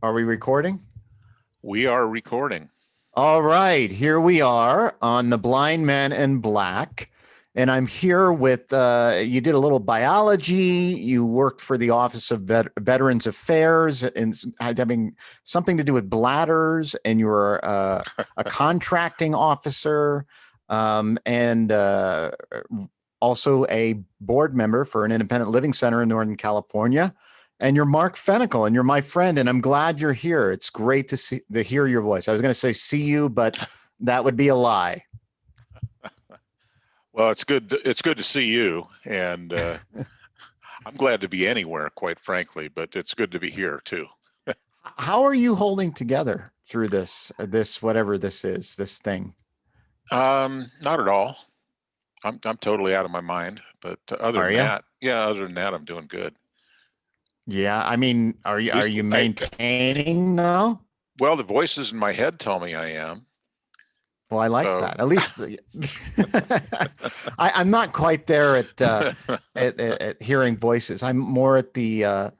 Are we recording? We are recording. All right, here we are on The Blind Man in Black. And I'm here with, you did a little biology. You worked for the Office of Veterans Affairs and having something to do with bladders. And you were a contracting officer and also a board member for an independent living center in Northern California. And you're Mark Fenicle, and you're my friend, and I'm glad you're here. It's great to hear your voice. I was going to say see you, but that would be a lie. Well, it's good to see you, and I'm glad to be anywhere, quite frankly, but it's good to be here too. How are you holding together through this whatever this is, this thing? Not at all. I'm totally out of my mind, but other than that, I'm doing good. Yeah, I mean, are you maintaining though? Well, the voices in my head tell me I am. Well, I like that. At least I'm not quite there at hearing voices. I'm more at the I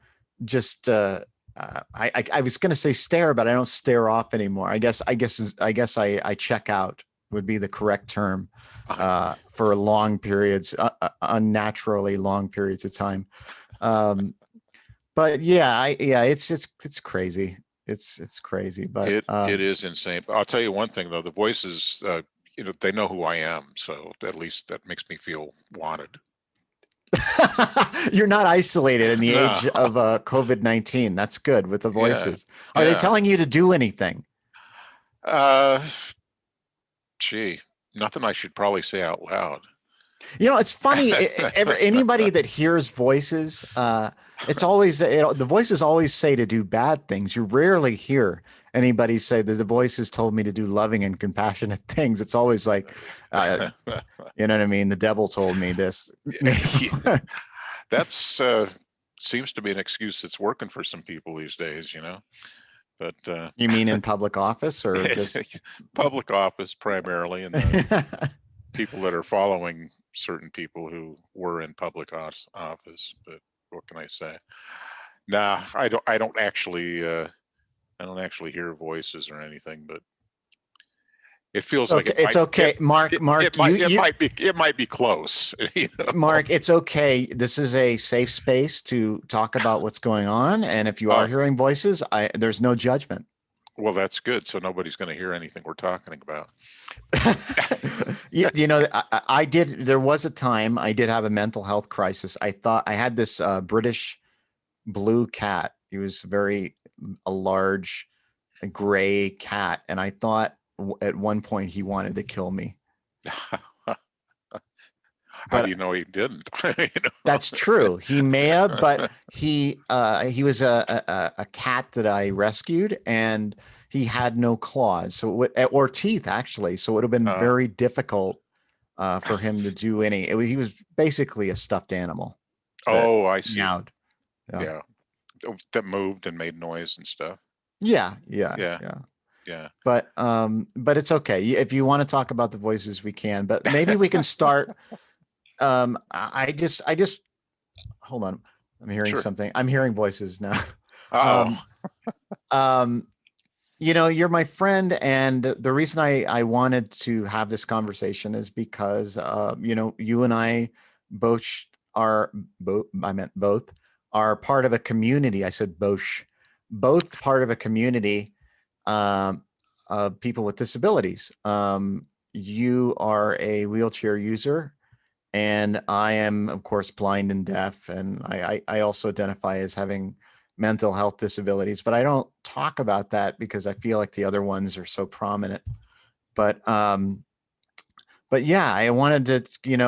was going to say stare, but I don't stare off anymore. I guess I check out would be the correct term for long periods, unnaturally long periods of time. But it's crazy. It's crazy, but it is insane. I'll tell you one thing though, the voices, they know who I am, so at least that makes me feel wanted. You're not isolated in the age of COVID-19. That's good with the voices. Yeah. Are they telling you to do anything? Gee, nothing I should probably say out loud. You know, it's funny. Anybody that hears voices, it's always the voices always say to do bad things. You rarely hear anybody say that the voices told me to do loving and compassionate things. It's always like, you know what I mean? The devil told me this. That's seems to be an excuse that's working for some people these days, But you mean in public office or just public office primarily, and people that are following certain people who were in public office. But what can I say? Nah, I don't actually hear voices or anything, but it feels like it's okay. Mark, it might be close. Mark, it's okay. This is a safe space to talk about what's going on, and if you are hearing voices, there's no judgment. Well, that's good. So nobody's going to hear anything we're talking about. There was a time I did have a mental health crisis. I thought I had this British blue cat. He was a large gray cat. And I thought at one point he wanted to kill me. How do you know he didn't? That's true. He may have, but he was a cat that I rescued, and he had no claws, or teeth actually. So it would have been very difficult for him to do any. He was basically a stuffed animal. Oh, I see. Meowed. Yeah, that moved and made noise and stuff. Yeah. But it's okay. If you want to talk about the voices, we can. But maybe we can start. I just hold on. I'm hearing something. I'm hearing voices now. You're my friend, and the reason I wanted to have this conversation is because you and I both are part of a community. I said both part of a community of people with disabilities. You are a wheelchair user, and I am, of course, blind and deaf, and I also identify as having mental health disabilities, but I don't talk about that because I feel like the other ones are so prominent. But yeah, I wanted to,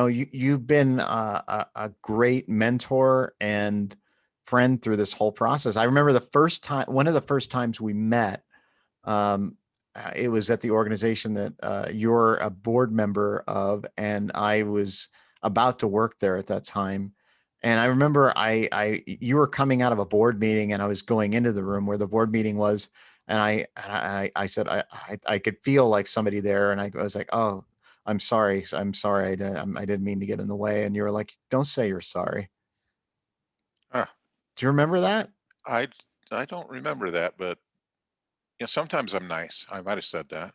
you've been a great mentor and friend through this whole process. I remember one of the first times we met, it was at the organization that you're a board member of, and I was about to work there at that time. And I remember you were coming out of a board meeting, and I was going into the room where the board meeting was. And I said, I could feel like somebody there. And I was like, oh, I'm sorry. I didn't mean to get in the way. And you were like, don't say you're sorry. Do you remember that? I don't remember that, but sometimes I'm nice. I might have said that.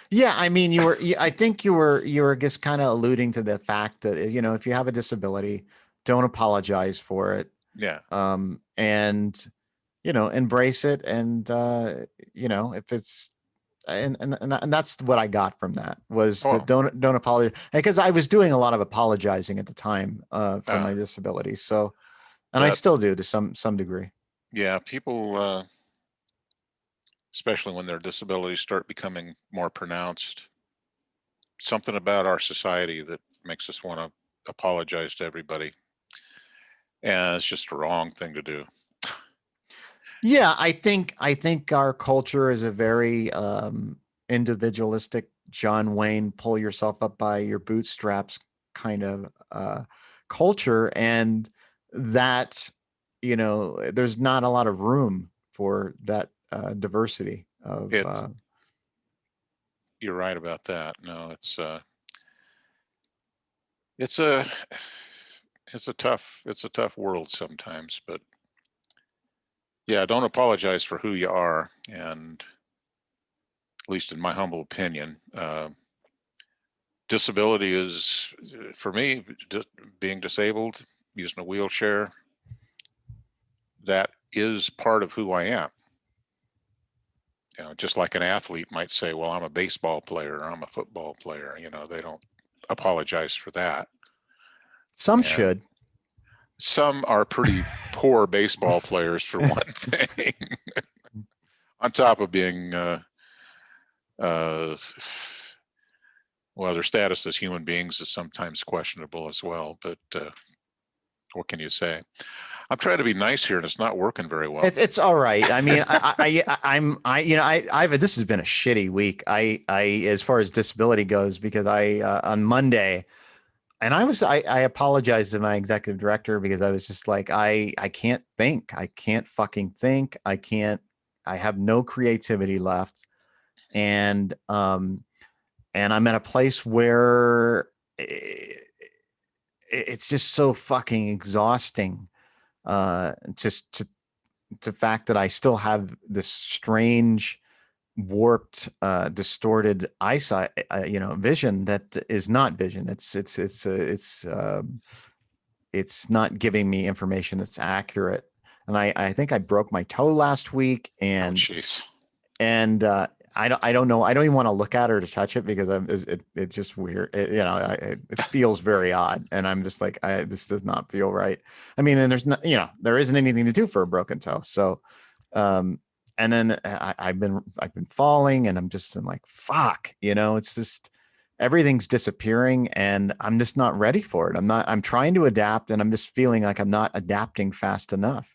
Yeah, I mean, I think you were just kind of alluding to the fact that, you know, if you have a disability, don't apologize for it. Yeah. And, you know, embrace it. And, you know, if it's, and that's what I got from that was that Oh, don't apologize, because I was doing a lot of apologizing at the time, for uh, my disability. So, and I that, still do to some degree. yeah, people, especially when their disabilities start becoming more pronounced, something about our society that makes us want to apologize to everybody. And it's just a wrong thing to do. Yeah, I think our culture is a very individualistic John Wayne pull yourself up by your bootstraps kind of culture, and that, you know, there's not a lot of room for that diversity of It's, you're right about that. No, it's a, it's a tough world sometimes, but yeah, don't apologize for who you are. And at least in my humble opinion, disability is, for me, being disabled, using a wheelchair, that is part of who I am. You know, just like an athlete might say, well, I'm a baseball player, or I'm a football player. You know, they don't apologize for that. some And should. some are pretty poor baseball players, for one thing, on top of being, uh, well, their status as human beings is sometimes questionable as well. But what can you say? I'm trying to be nice here, and it's not working very well. It's all right. I mean, you know, I've this has been a shitty week. As far as disability goes, because I on Monday, and I apologized to my executive director because I was just like, I can't think. I can't fucking think. I have no creativity left. And I'm at a place where it's just so fucking exhausting. Just to fact that I still have this strange, warped, distorted eyesight, you know, vision that is not vision. It's not giving me information that's accurate. And I think I broke my toe last week, Oh, jeez. and I don't know. I don't even want to look at her to touch it because it's just weird. You know, it feels very odd, and I'm just like, this does not feel right. I mean, and there's not, you know, there isn't anything to do for a broken toe. So, um, and then I've been falling, and I'm like, fuck, you know, it's just everything's disappearing, and I'm just not ready for it. I'm trying to adapt, and I'm just feeling like I'm not adapting fast enough,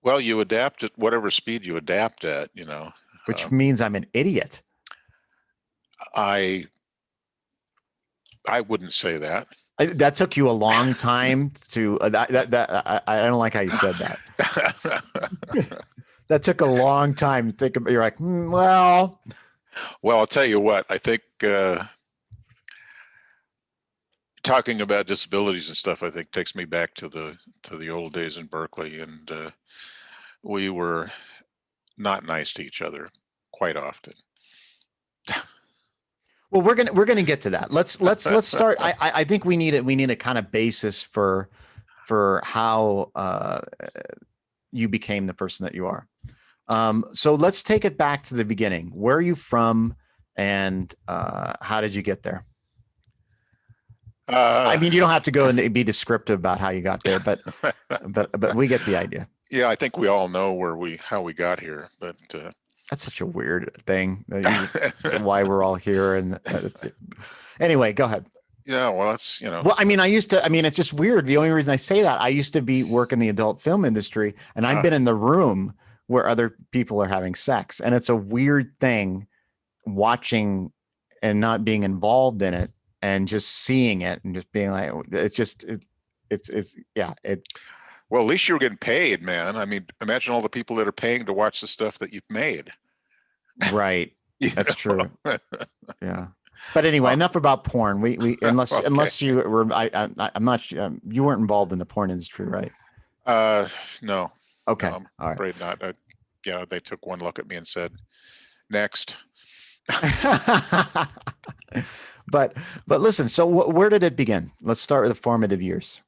Well, you adapt at whatever speed you adapt at, you know. which means I'm an idiot. I I wouldn't say that. That took you a long time to I don't like how you said that. That took a long time to think about. You're like, well, Well, I'll tell you what, I think talking about disabilities and stuff, I think takes me back to the old days in Berkeley, and we were not nice to each other quite often. well, we're gonna get to that. Let's start. I think we need a kind of basis for how you became the person that you are. So let's take it back to the beginning. Where are you from, and how did you get there? I mean, you don't have to go and be descriptive about how you got there, but we get the idea. Yeah, I think we all know how we got here, but That's such a weird thing. Why we're all here, and anyway, go ahead. yeah, well, that's, you know. Well, I mean, I mean, it's just weird. The only reason I say that, I used to work in the adult film industry, and I've been in the room where other people are having sex, and it's a weird thing watching and not being involved in it, and just seeing it and just being like, it's yeah. Well, at least you're getting paid, man. I mean, imagine all the people that are paying to watch the stuff that you've made. Right. You That's know? true. Yeah. But anyway, enough about porn. We Okay. unless you were, I'm not sure, you weren't involved in the porn industry, right? No, Okay. no, I'm All right. afraid not. they took one look at me and said, "Next." But listen, so where did it begin? Let's start with the formative years.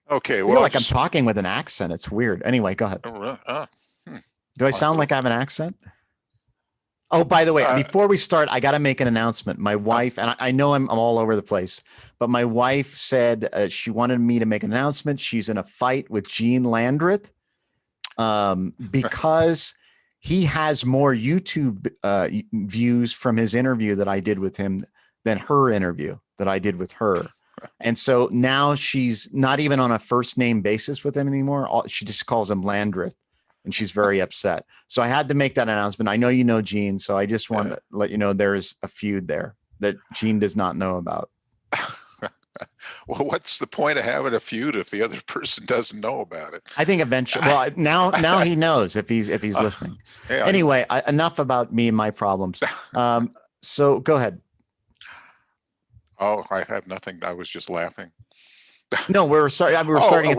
Okay, I feel well, like I'm talking with an accent. It's weird. Anyway, go ahead. Hmm. Do I sound like I have an accent? Oh, by the way, before we start, I got to make an announcement. My wife, and I know I'm all over the place, but my wife said she wanted me to make an announcement. She's in a fight with Gene Landreth because he has more YouTube views from his interview that I did with him than her interview that I did with her. And so now she's not even on a first name basis with him anymore. She just calls him Landreth. And she's very upset. So I had to make that announcement. I know you know Gene, so I just want to let you know there is a feud there that Gene does not know about. Well, what's the point of having a feud if the other person doesn't know about it? I think eventually, well, now he knows if he's listening. Yeah, anyway, enough about me and my problems. So go ahead. Oh, I have nothing. I was just laughing. No, we were starting at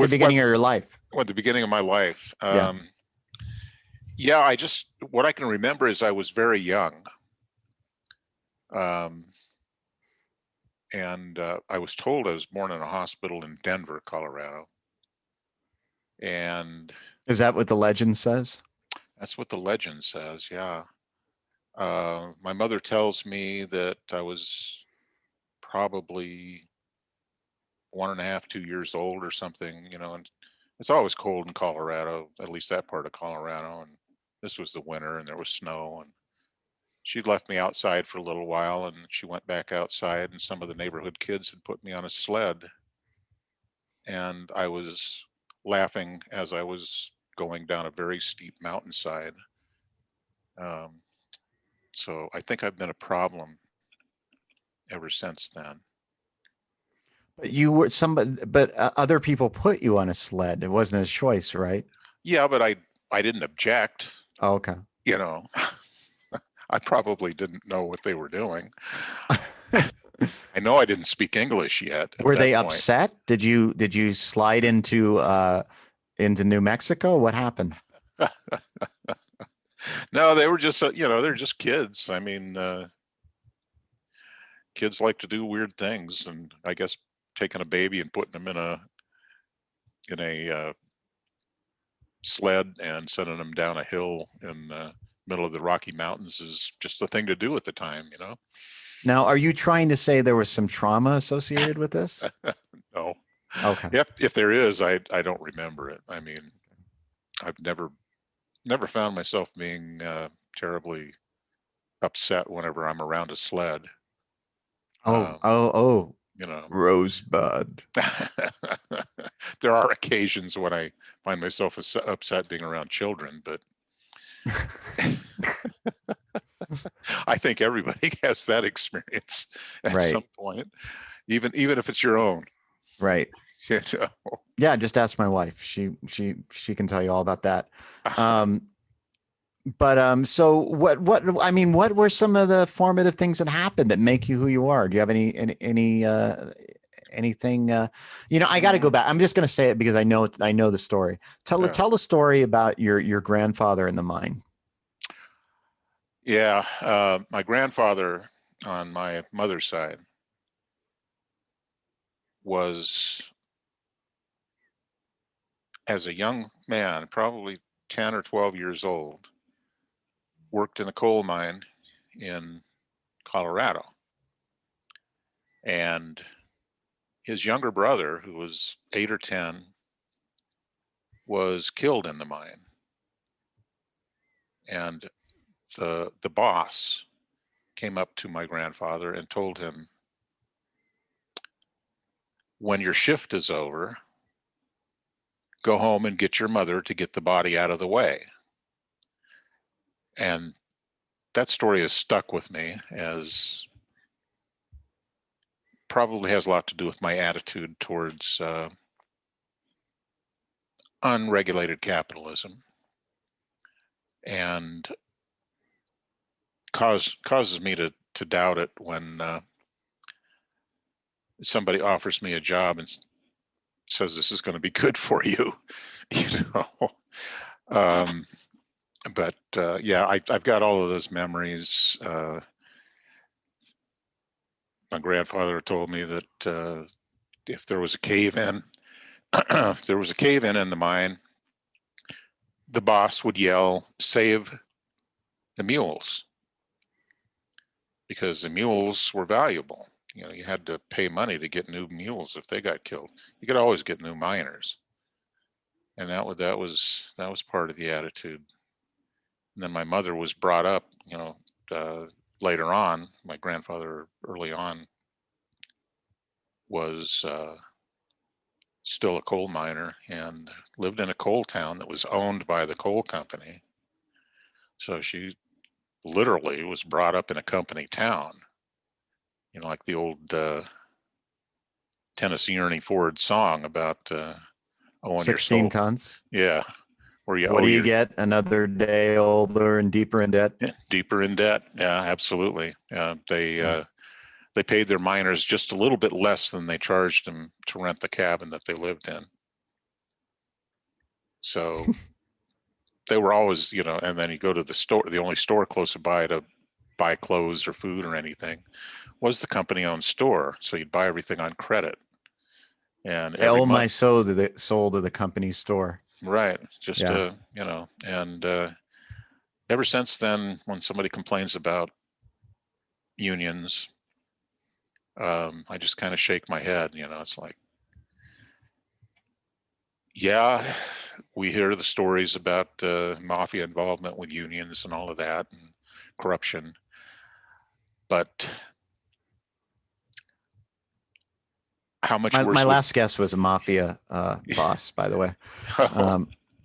the beginning of your life. At the beginning of my life. Yeah. Yeah, what I can remember is I was very young. And I was told I was born in a hospital in Denver, Colorado. And is that what the legend says? That's what the legend says, yeah. My mother tells me that I was probably 1.5, 2 years old or something, and it's always cold in Colorado, at least that part of Colorado. And this was the winter and there was snow, and she'd left me outside for a little while, and she went back outside, and some of the neighborhood kids had put me on a sled, and I was laughing as I was going down a very steep mountainside. So I think I've been a problem ever since then. But you were but other people put you on a sled. It wasn't a choice, right? Yeah, but I didn't object. Oh, okay. I probably didn't know what they were doing. I know I didn't speak English yet. Were they upset? Did you slide into New Mexico? What happened? No, they were just they're just kids. I mean, kids like to do weird things, and I guess taking a baby and putting them in a sled and sending them down a hill in the middle of the Rocky Mountains is just the thing to do at the time, Now, are you trying to say there was some trauma associated with this? No. Okay. If there is, I don't remember it. I mean, I've never found myself being terribly upset whenever I'm around a sled. Rosebud. There are occasions when I find myself upset being around children, but I think everybody has that experience at some point, even if it's your own. Right. Yeah, just ask my wife. She can tell you all about that. But so what were some of the formative things that happened that make you who you are? Do you have anything? I got to go back. I'm just going to say it because I know the story. Tell the story about your grandfather in the mine. Yeah, my grandfather on my mother's side was, as a young man, probably 10 or 12 years old, worked in a coal mine in Colorado. And his younger brother, who was 8 or 10, was killed in the mine. And the boss came up to my grandfather and told him, when your shift is over, go home and get your mother to get the body out of the way. And that story has stuck with me, as probably has a lot to do with my attitude towards unregulated capitalism, and causes me to doubt it when somebody offers me a job and says this is going to be good for you. But yeah, I've got all of those memories. My grandfather told me that if there was a cave in, if there was a cave in the mine, the boss would yell, "Save the mules," because the mules were valuable. You know, you had to pay money to get new mules if they got killed. You could always get new miners, and that was part of the attitude. And then my mother was brought up, you know, later on. My grandfather early on was still a coal miner and lived in a coal town that was owned by the coal company. So she literally was brought up in a company town, you know, like the old Tennessee Ernie Ford song about owing your 16 soul. tons. Yeah. Where you What owe do you your get? Another day older and deeper in debt. deeper in debt. Yeah, absolutely. They paid their miners just a little bit less than they charged them to rent the cabin that they lived in. So they were always, you know, and then you go to the store, the only store close by to buy clothes or food or anything was the company owned store. So you'd buy everything on credit. And I every owe my month, soul to the company store. right, just Yeah. you know, and ever since then, when somebody complains about unions, I just kind of shake my head. You know, it's like, yeah, we hear the stories about mafia involvement with unions and all of that and corruption, but how much My worse would last guest was a mafia boss, by the way,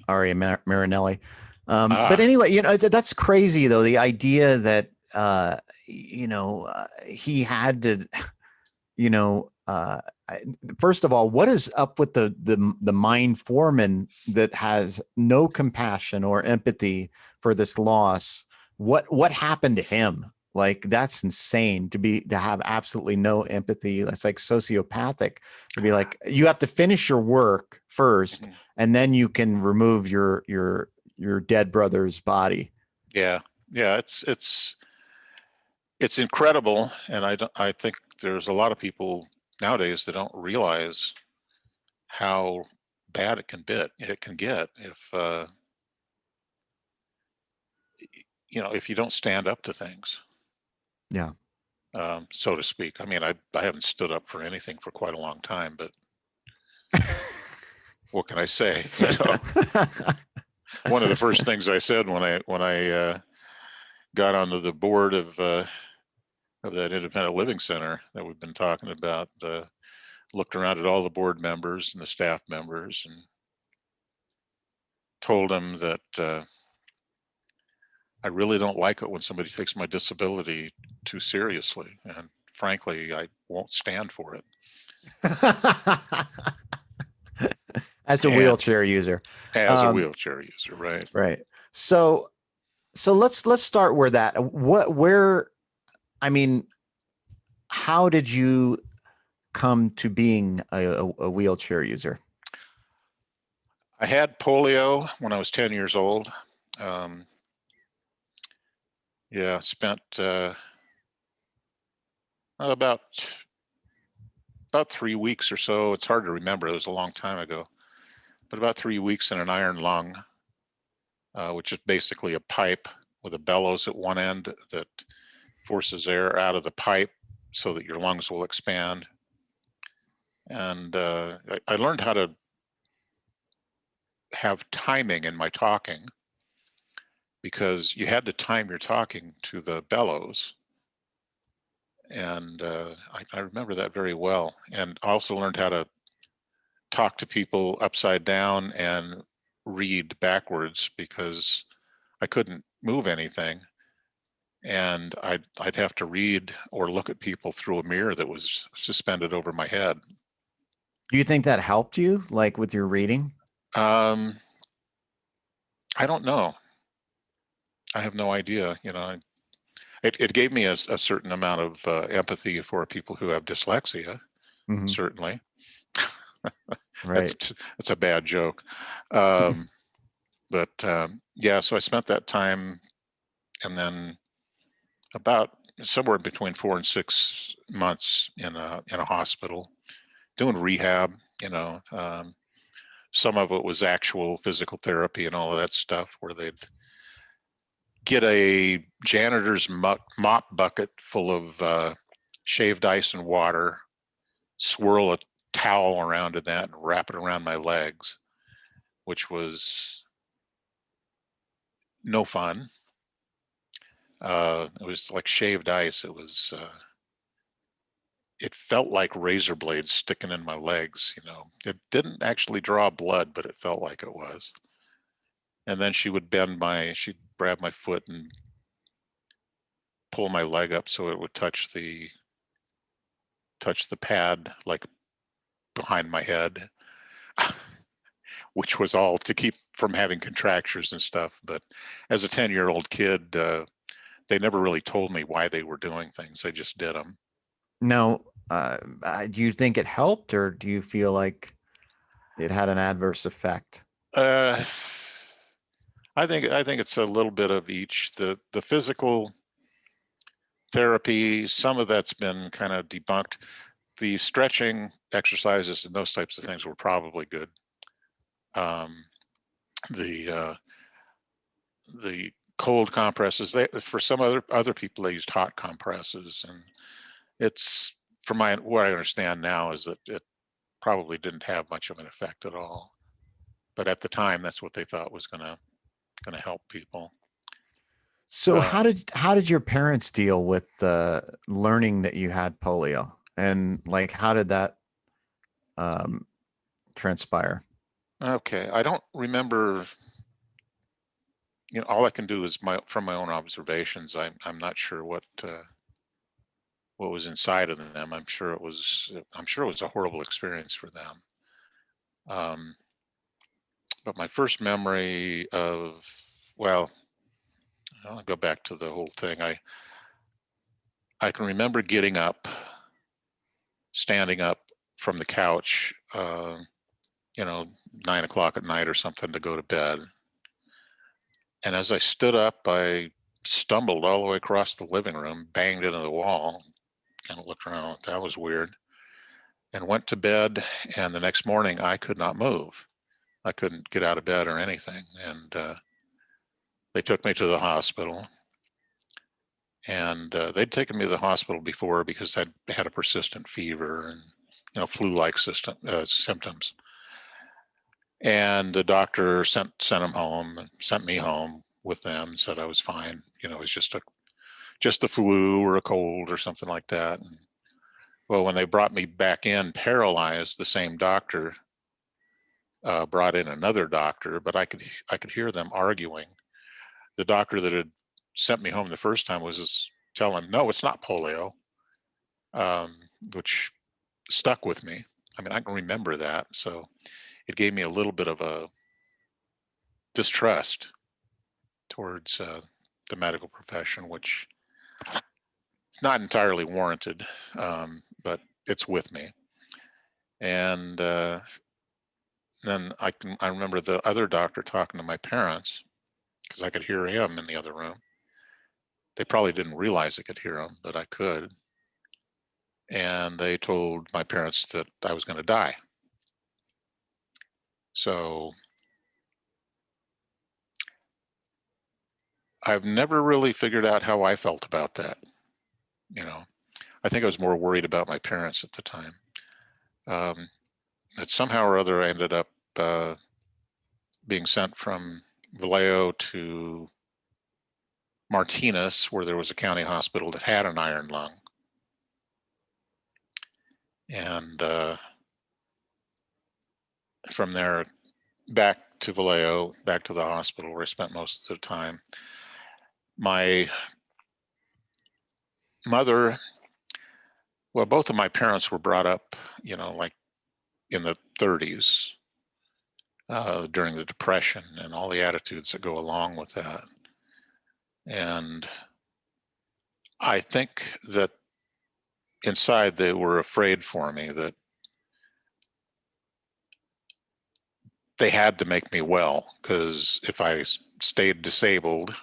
Ari Marinelli. But anyway, you know, that's crazy though. The idea that he had to, you know, first of all, what is up with the mine foreman that has no compassion or empathy for this loss? What happened to him? Like, that's insane to have absolutely no empathy. That's like sociopathic to be like, you have to finish your work first, and then you can remove your dead brother's body. Yeah, yeah, it's incredible, and I think there's a lot of people nowadays that don't realize how bad it can get if you know, if you don't stand up to things. Yeah. So to speak. I mean, I haven't stood up for anything for quite a long time, but what can I say? You know, one of the first things I said when I got onto the board of that independent living center that we've been talking about, looked around at all the board members and the staff members and told them that I really don't like it when somebody takes my disability too seriously, and frankly, I won't stand for it. As a wheelchair user. As a wheelchair user, right? Right. So let's start where I mean, how did you come to being a wheelchair user? I had polio when I was 10 years old. Yeah, spent about 3 weeks or so. It's hard to remember. It was a long time ago, but about 3 weeks in an iron lung, which is basically a pipe with a bellows at one end that forces air out of the pipe so that your lungs will expand. And I learned how to have timing in my talking, because you had to time your talking to the bellows. And I remember that very well. And I also learned how to talk to people upside down and read backwards, because I couldn't move anything. And I'd have to read or look at people through a mirror that was suspended over my head. Do you think that helped you, like with your reading? I don't know. I have no idea. You know, it gave me a certain amount of empathy for people who have dyslexia. Mm-hmm. Certainly. Right. That's a bad joke. But yeah, so I spent that time, and then about somewhere between 4 and 6 months in a hospital doing rehab. You know, some of it was actual physical therapy and all of that stuff, where they'd get a janitor's mop bucket full of shaved ice and water, swirl a towel around in that, and wrap it around my legs, which was no fun. It was like shaved ice. It felt like razor blades sticking in my legs. You know, it didn't actually draw blood, but it felt like it was. And then she'd grab my foot and pull my leg up so it would touch the pad, like behind my head, which was all to keep from having contractures and stuff. But as a 10-year-old kid, they never really told me why they were doing things. They just did them. Now, do you think it helped, or do you feel like it had an adverse effect? Uh, I think it's a little bit of each. The physical therapy, some of that's been kind of debunked. The stretching exercises and those types of things were probably good. The cold compresses, for some other people, they used hot compresses, and it's, from what I understand now, is that it probably didn't have much of an effect at all. But at the time, that's what they thought was gonna help people. So But how did your parents deal with learning that you had polio, and like how did that um, transpire? okay, I don't remember. You know, all I can do is from my own observations. I'm not sure what was inside of them. I'm sure it was a horrible experience for them. Um, but my first memory of, well, I'll go back to the whole thing. I can remember getting up, standing up from the couch, you know, 9 o'clock at night or something, to go to bed. And as I stood up, I stumbled all the way across the living room, banged into the wall, kind of looked around. That was weird. And went to bed. And the next morning, I could not move. I couldn't get out of bed or anything. And they took me to the hospital. And they'd taken me to the hospital before because I'd had a persistent fever and, you know, flu-like symptoms. And the doctor sent him home, and sent me home with them. Said I was fine. You know, it was just the flu or a cold or something like that. And, well, when they brought me back in paralyzed, the same doctor brought in another doctor, but I could hear them arguing. The doctor that had sent me home the first time was just telling, "No, it's not polio," which stuck with me. I mean, I can remember that, so it gave me a little bit of a distrust towards the medical profession, which is not entirely warranted, but it's with me. And then I remember the other doctor talking to my parents, because I could hear him in the other room. They probably didn't realize I could hear him, but I could. And they told my parents that I was going to die. So I've never really figured out how I felt about that. You know, I think I was more worried about my parents at the time. But somehow or other, I ended up being sent from Vallejo to Martinez, where there was a county hospital that had an iron lung. And from there, back to Vallejo, back to the hospital where I spent most of the time. My mother, well, both of my parents were brought up, you know, like in the 30s, during the Depression and all the attitudes that go along with that. And I think that inside they were afraid for me, that they had to make me well, because if I stayed disabled,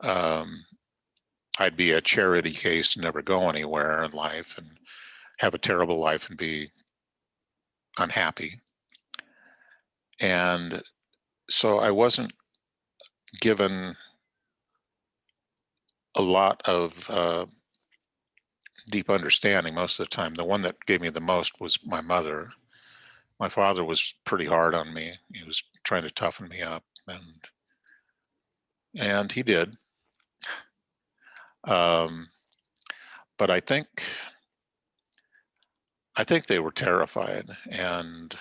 I'd be a charity case, never go anywhere in life, and have a terrible life and be unhappy. And so I wasn't given a lot of deep understanding most of the time. The one that gave me the most was my mother. My father was pretty hard on me. He was trying to toughen me up, and he did. Um, but I think they were terrified, and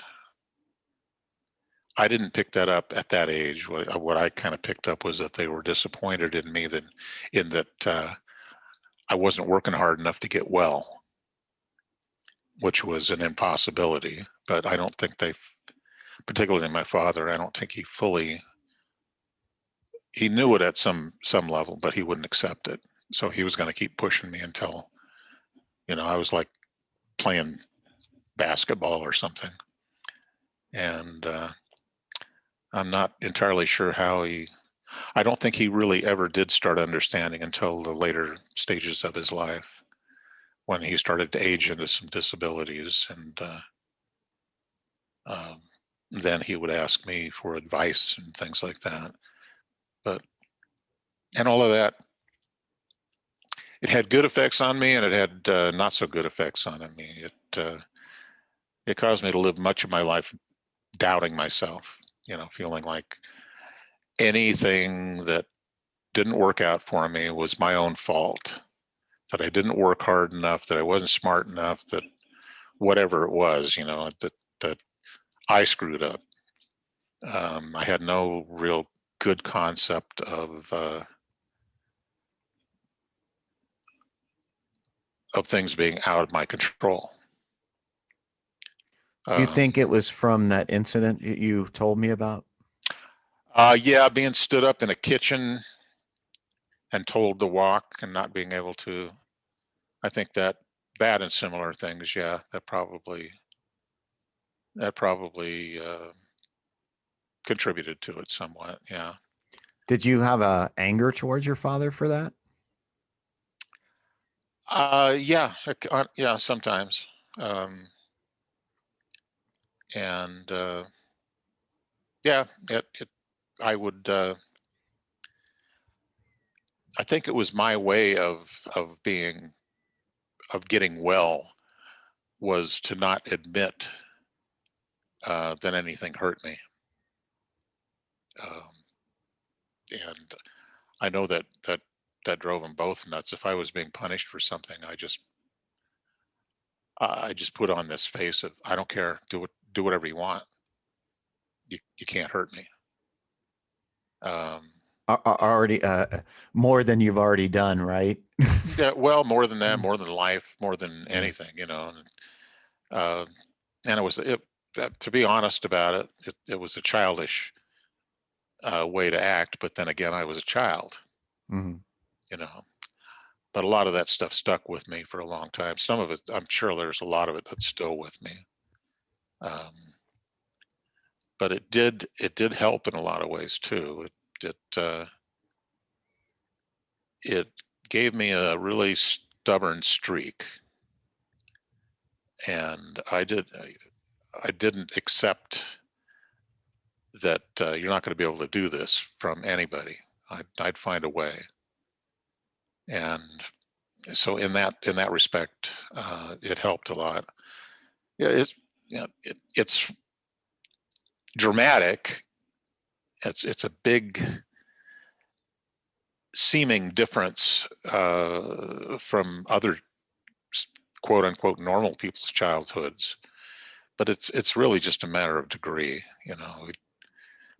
I didn't pick that up at that age. What I kind of picked up was that they were disappointed in me, that I wasn't working hard enough to get well, which was an impossibility. But I don't think particularly my father, I don't think he knew it at some level, but he wouldn't accept it. So he was going to keep pushing me until, I was like playing basketball or something. And I'm not entirely sure how I don't think he really ever did start understanding until the later stages of his life, when he started to age into some disabilities. And then he would ask me for advice and things like that. And all of that, it had good effects on me, and it had not so good effects on me. It caused me to live much of my life doubting myself, feeling like anything that didn't work out for me was my own fault, that I didn't work hard enough, that I wasn't smart enough, that whatever it was, that I screwed up. I had no real good concept of things being out of my control. You think it was from that incident you told me about? Yeah, being stood up in a kitchen and told to walk and not being able to. I think that and similar things, yeah, that probably contributed to it somewhat, yeah. Did you have a anger towards your father for that? Yeah, yeah, sometimes. And yeah, I would. I think it was my way of getting well, was to not admit that anything hurt me. And I know that drove them both nuts. If I was being punished for something, I just put on this face of, I don't care, do whatever you want. You can't hurt me. Already more than you've already done, right? Yeah, well, more than that, more than life, more than anything, and it was to be honest about it, it was a childish way to act. But then again, I was a child, Mm-hmm. But a lot of that stuff stuck with me for a long time. Some of it, I'm sure there's a lot of it that's still with me. But it did help in a lot of ways too. It gave me a really stubborn streak, and I didn't accept that you're not going to be able to do this from anybody. I'd find a way. And so in that respect, it helped a lot. Yeah, it's dramatic. It's a big seeming difference from other quote unquote normal people's childhoods, but it's really just a matter of degree.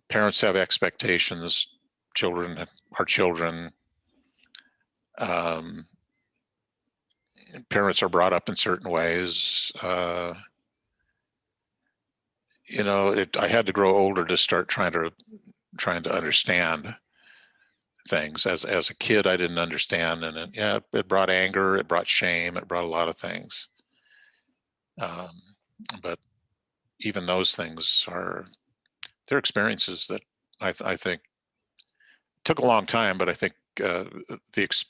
Parents have expectations. Children are children. Parents are brought up in certain ways. I had to grow older to start trying to understand things. As a kid, I didn't understand, and it brought anger, it brought shame, it brought a lot of things. But even those things are they're experiences that I think took a long time, but I think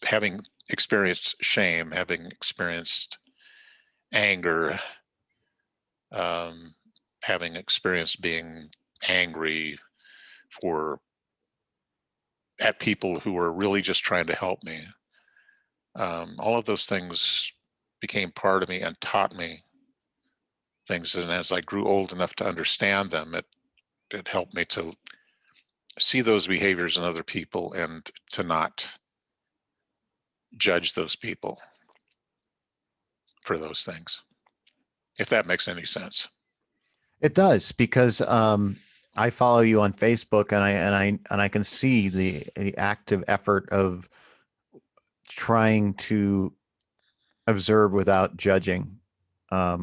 having experienced shame, having experienced anger, having experienced being angry at people who were really just trying to help me, all of those things became part of me and taught me things. And as I grew old enough to understand them, it helped me to see those behaviors in other people and to not judge those people for those things, if that makes any sense. It does, because I follow you on Facebook, and I can see the active effort of trying to observe without judging. I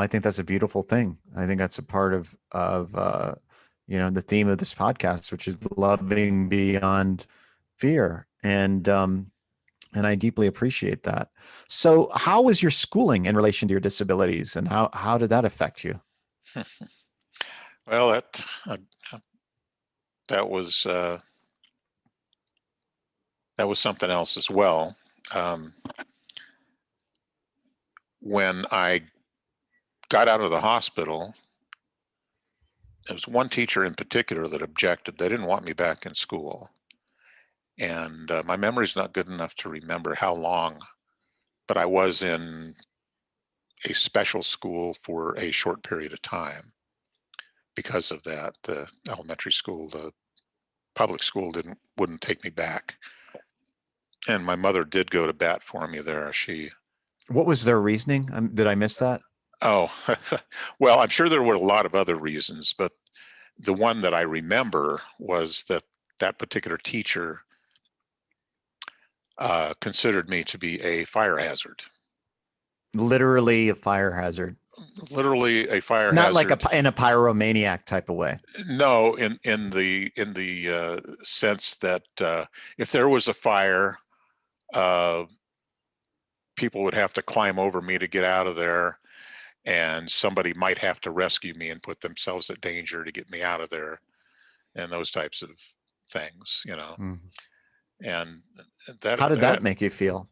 think that's a beautiful thing. I think that's a part of the theme of this podcast, which is loving beyond fear. And I deeply appreciate that. So how was your schooling in relation to your disabilities, and how did that affect you? Well, that was something else as well. When I got out of the hospital, there was one teacher in particular that objected. They didn't want me back in school. And my memory's not good enough to remember how long, but I was in a special school for a short period of time because of that. The elementary school, the public school wouldn't take me back. And my mother did go to bat for me there. What was their reasoning? Did I miss that? Oh, well, I'm sure there were a lot of other reasons, but the one that I remember was that particular teacher considered me to be a fire hazard. Literally a fire hazard. Literally a fire Not hazard. like in a pyromaniac type of way. No, in the sense that if there was a fire, people would have to climb over me to get out of there, and somebody might have to rescue me and put themselves at danger to get me out of there, and those types of things, Mm-hmm. And how did that make you feel?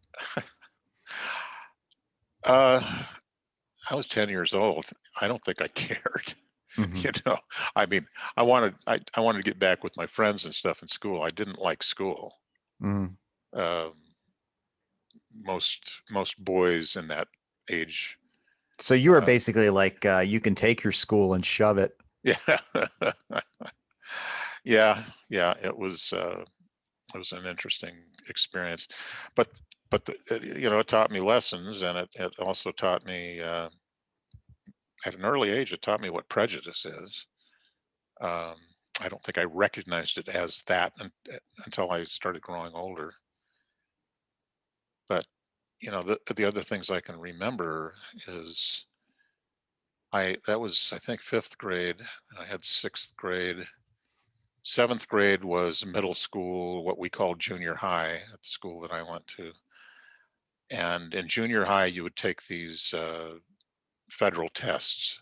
I was 10 years old. I don't think I cared. Mm-hmm. I mean, I wanted to get back with my friends and stuff in school. I didn't like school. Mm-hmm. Most boys in that age. So you were basically like, you can take your school and shove it. Yeah. yeah. It was an interesting experience, but it taught me lessons, and it also taught me at an early age. It taught me what prejudice is. I don't think I recognized it as that until I started growing older. But the other things I can remember is that was, I think, 5th grade. I had 6th grade. 7th grade was middle school, what we call junior high at the school that I went to. And in junior high, you would take these federal tests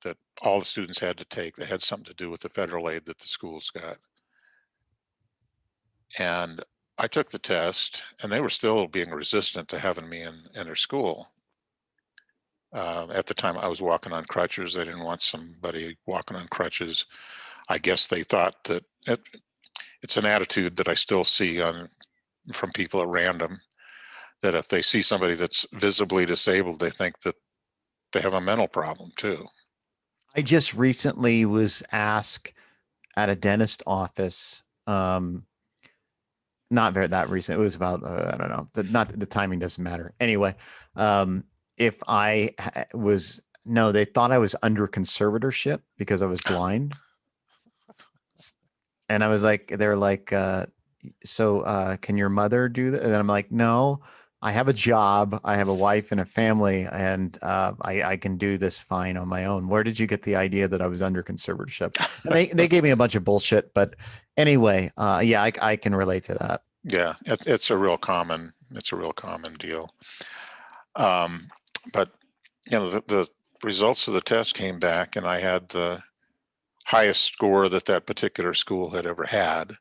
that all the students had to take that had something to do with the federal aid that the schools got. And I took the test, and they were still being resistant to having me in their school. At the time, I was walking on crutches. They didn't want somebody walking on crutches. I guess they thought that it's an attitude that I still see from people at random, that if they see somebody that's visibly disabled, they think that they have a mental problem too. I just recently was asked at a dentist office, not that recent. It was about, I don't know, the timing doesn't matter. Anyway, if I no, they thought I was under conservatorship because I was blind. And I was like, they're like, so can your mother do that? And I'm like, no, I have a job. I have a wife and a family, and I can do this fine on my own. Where did you get the idea that I was under conservatorship? And they gave me a bunch of bullshit. But anyway, yeah, I can relate to that. Yeah, it's a real common deal. But the results of the test came back, and I had the highest score that that particular school had ever had.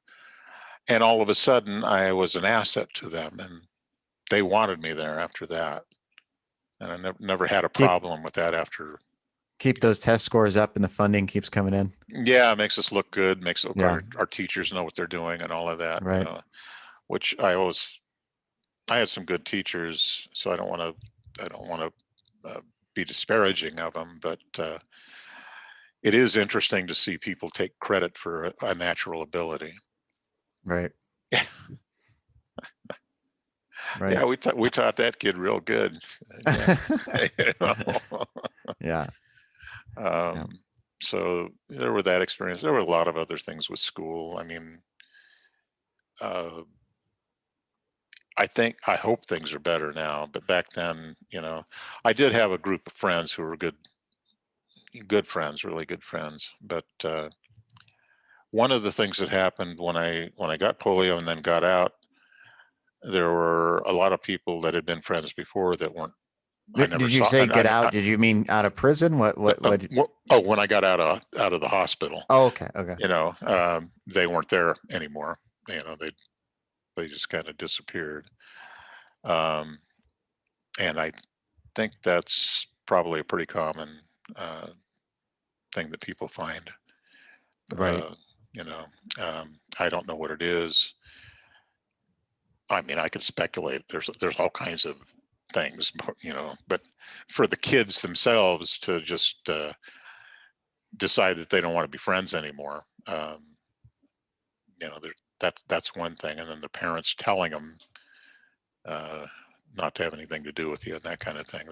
And all of a sudden, I was an asset to them, and they wanted me there after that. And I never had a problem with that after. Keep those test scores up and the funding keeps coming in. Yeah, it makes us look good, makes it look our teachers know what they're doing and all of that. Right. Which I had some good teachers, so I don't want to be disparaging of them, but it is interesting to see people take credit for a natural ability. Right. Right. Yeah, we taught that kid real good. Yeah. So there were that experience. There were a lot of other things with school. I mean, I hope things are better now, but back then, I did have a group of friends who were good friends, really good friends. But one of the things that happened when I got polio and then got out, there were a lot of people that had been friends before that weren't. Did you say get out? Did you mean out of prison? What? When I got out of the hospital. Oh, okay. Okay. They weren't there anymore. They just kind of disappeared. And I think that's probably a pretty common thing that people find. Right. I don't know what it is. I mean, I could speculate. There's all kinds of things, but for the kids themselves to just decide that they don't want to be friends anymore, that's one thing. And then the parents telling them not to have anything to do with you and that kind of thing.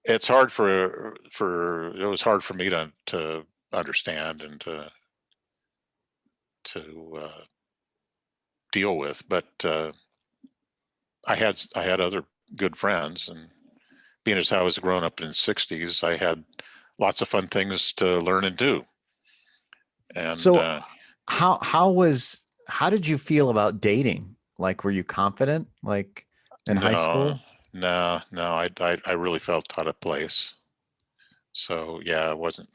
It was hard for me to understand and to deal with, but I had other good friends, and being as I was growing up in the 60s, I had lots of fun things to learn and do. And so how did you feel about dating? Like, were you confident like in high school? No, I really felt out of place. So yeah, it wasn't.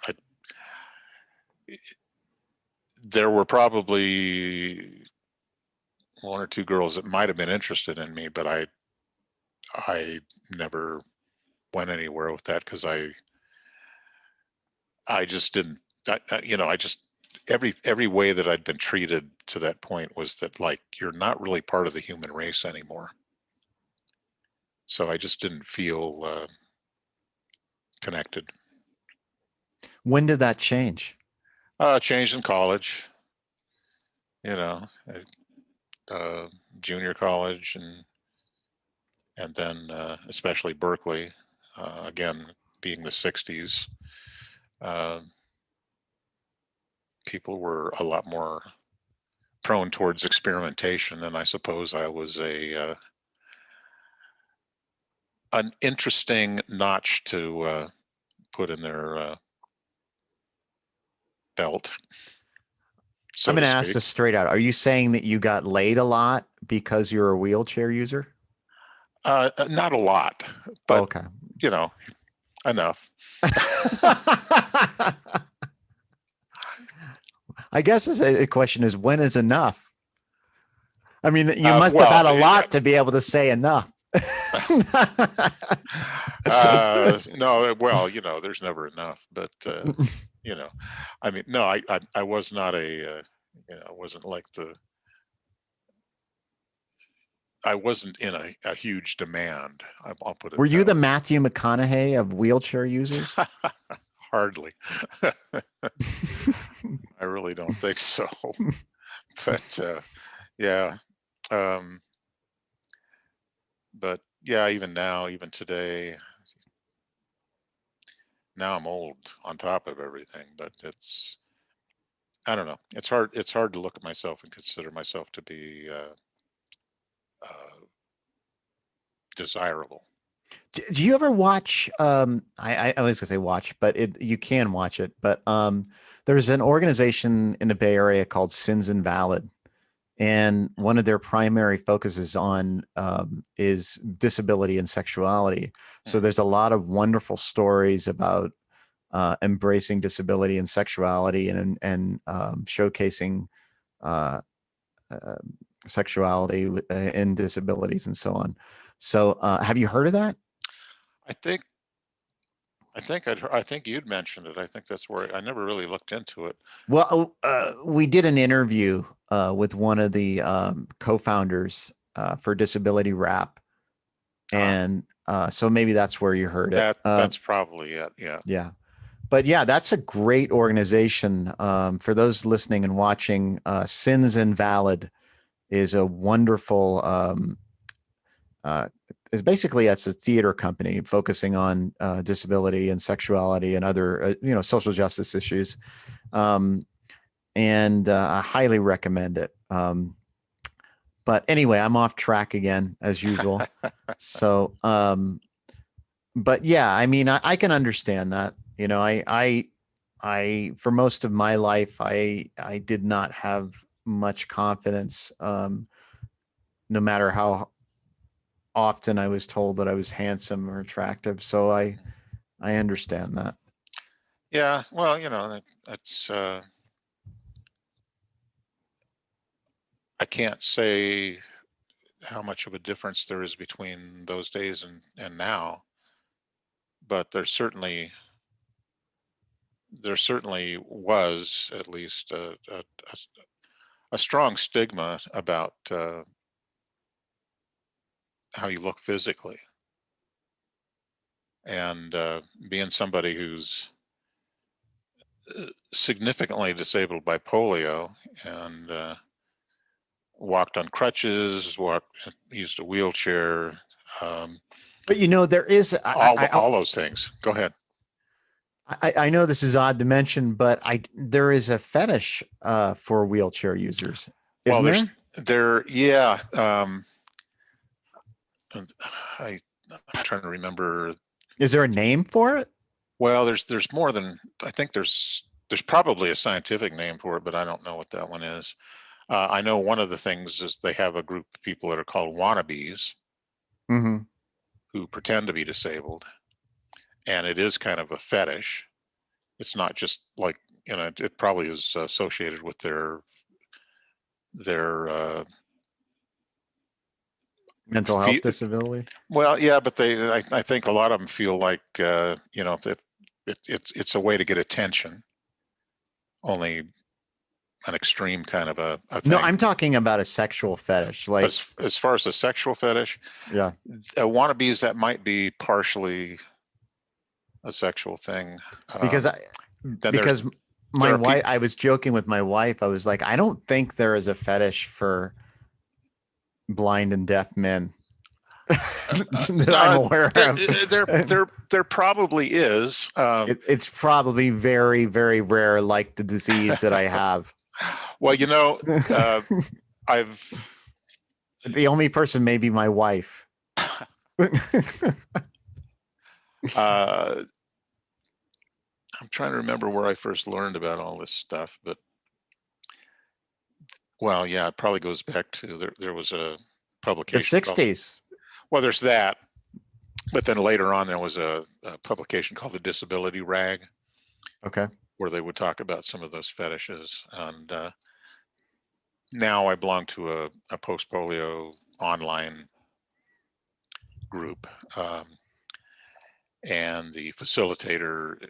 There were probably one or two girls that might have been interested in me, but I never went anywhere with that because I just didn't. I just every way that I'd been treated to that point was that, like, you're not really part of the human race anymore. So I just didn't feel connected. When did that change? Changed in college, junior college, and then especially Berkeley, again, being the 60s, people were a lot more prone towards experimentation, and I suppose I was an interesting notch to put in their belt. I'm going to ask this straight out. Are you saying that you got laid a lot because you're a wheelchair user? Not a lot, but okay. Enough. I guess the question is, when is enough? I mean, you must have had a lot to be able to say enough. No, well, there's never enough, but I mean, no, I was not wasn't like I wasn't in a huge demand. I'll put it. Were you the Matthew McConaughey of wheelchair users? Hardly. I really don't think so. But yeah. But yeah, even now, even today, now I'm old on top of everything, but I don't know. It's hard to look at myself and consider myself to be desirable. Do you ever watch, I was gonna say watch, but you can watch it, but there's an organization in the Bay Area called Sins Invalid. and one of their primary focuses on is disability and sexuality. So there's a lot of wonderful stories about embracing disability and sexuality, and showcasing sexuality and disabilities and so on. So have you heard of that? I think I think you'd mentioned it. I think that's where I never really looked into it. Well, we did an interview with one of the co-founders for Disability Rap, and so maybe that's where you heard it. That's probably it. Yeah. Yeah. But yeah, that's a great organization. For those listening and watching, Sins Invalid is a wonderful, is basically, it's a theater company focusing on disability and sexuality and other, social justice issues. And I highly recommend it. But anyway, I'm off track again as usual. So, but yeah, I mean, I can understand that. For most of my life, I did not have much confidence, no matter how often I was told that I was handsome or attractive. So I understand that. Yeah. Well, that's, I can't say how much of a difference there is between those days and now, but there certainly was at least a strong stigma about how you look physically, and being somebody who's significantly disabled by polio, and walked on crutches, used a wheelchair, But there is all those things. Go ahead. I know this is odd to mention, but there is a fetish for wheelchair users, isn't there? Yeah. I'm trying to remember. Is there a name for it? Well, there's more than, I think there's probably a scientific name for it, but I don't know what that one is. I know one of the things is they have a group of people that are called wannabes, Mm-hmm. who pretend to be disabled, and it is kind of a fetish. It's not just like, it probably is associated with their Mental health disability. Well, yeah, but I think a lot of them feel like, it's a way to get attention, only an extreme kind of a thing. No, I'm talking about a sexual fetish. Like, as far as the sexual fetish, yeah, wannabes, that might be partially a sexual thing. Because my wife, I was joking with my wife. I was like, I don't think there is a fetish for blind and deaf men that I'm aware of. There probably is. It's probably very, very rare, like the disease that I have. Well, the only person may be my wife. I'm trying to remember where I first learned about all this stuff, but well, yeah, it probably goes back to there was a publication. The 60s. Well, there's that, but then later on there was a publication called the Disability Rag. Okay. Where they would talk about some of those fetishes, and now I belong to a post-polio online group, and the facilitator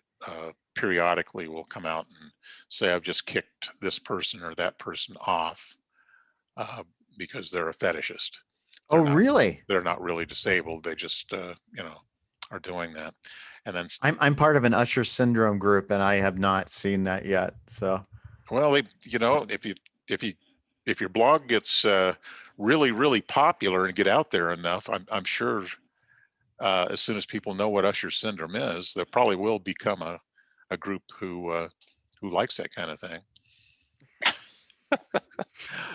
periodically will come out and say, I've just kicked this person or that person off because they're a fetishist. Really? They're not really disabled. They just, are doing that. And then I'm part of an Usher syndrome group, and I have not seen that yet. So, well, if your blog gets really, really popular and get out there enough, I'm sure as soon as people know what Usher syndrome is, there probably will become a group who likes that kind of thing.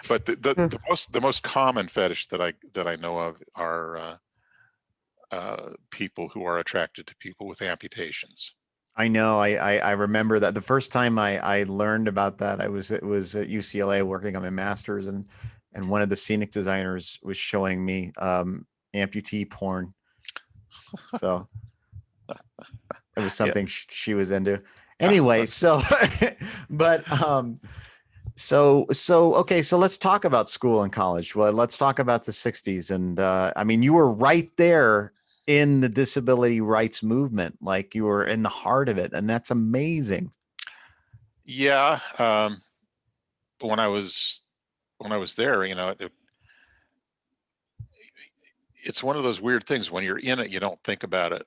But the most common fetish that I know of are people who are attracted to people with amputations. I know. I remember that the first time I learned about that, it was at UCLA working on my master's, and and one of the scenic designers was showing me amputee porn. So it was Yeah. something she was into. Anyway, so but so okay, so let's talk about school and college. Well, let's talk about the 60s. And I mean, you were right there in the disability rights movement, like you were in the heart of it, and that's amazing. Yeah. When I was there, you know, it's one of those weird things. When you're in it, you don't think about it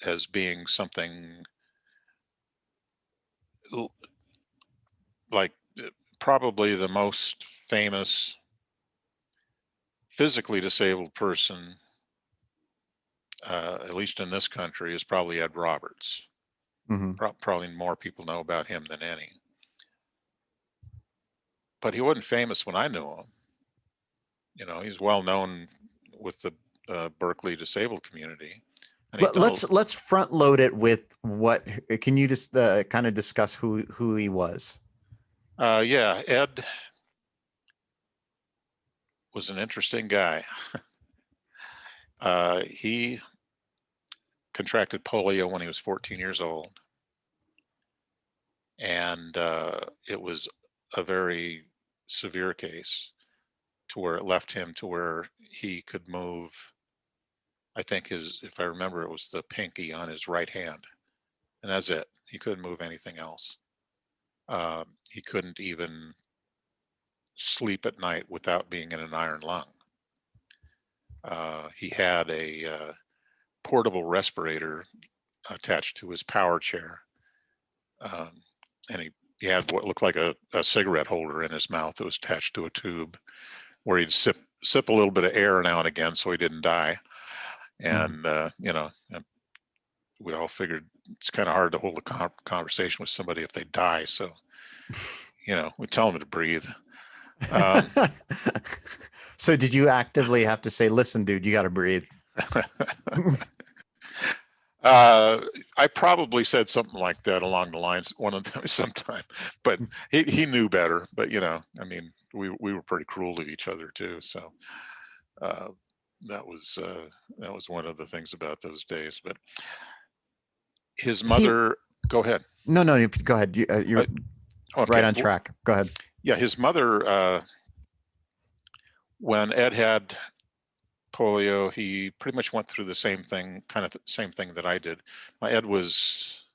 as being something like probably the most famous physically disabled person, at least in this country, is probably Ed Roberts. Mm-hmm. Probably more people know about him than any. But he wasn't famous when I knew him. You know, he's well known with the Berkeley disabled community. And he's done Let's front load it with what can you just kind of discuss who he was? Yeah, Ed was an interesting guy. He contracted polio when he was 14 years old. And it was a very severe case to where it left him to where he could move, I think if I remember, it was the pinky on his right hand. And that's it. He couldn't move anything else. He couldn't even sleep at night without being in an iron lung. He had a portable respirator attached to his power chair. And he had what looked like a cigarette holder in his mouth that was attached to a tube where he'd sip a little bit of air now and again so he didn't die. And, you know, we all figured it's kind of hard to hold a conversation with somebody if they die. So, you know, we tell them to breathe. So did you actively have to say, listen, dude, you got to breathe? I probably said something like that along the lines one of them sometime, but he knew better. But you know, I mean, we were pretty cruel to each other too. So that was one of the things about those days. But his mother, go ahead. No, go ahead. You're okay. Right on track. Go ahead. Yeah, his mother, when Ed had polio, he pretty much went through the same thing, kind of the same thing that I did. My Ed was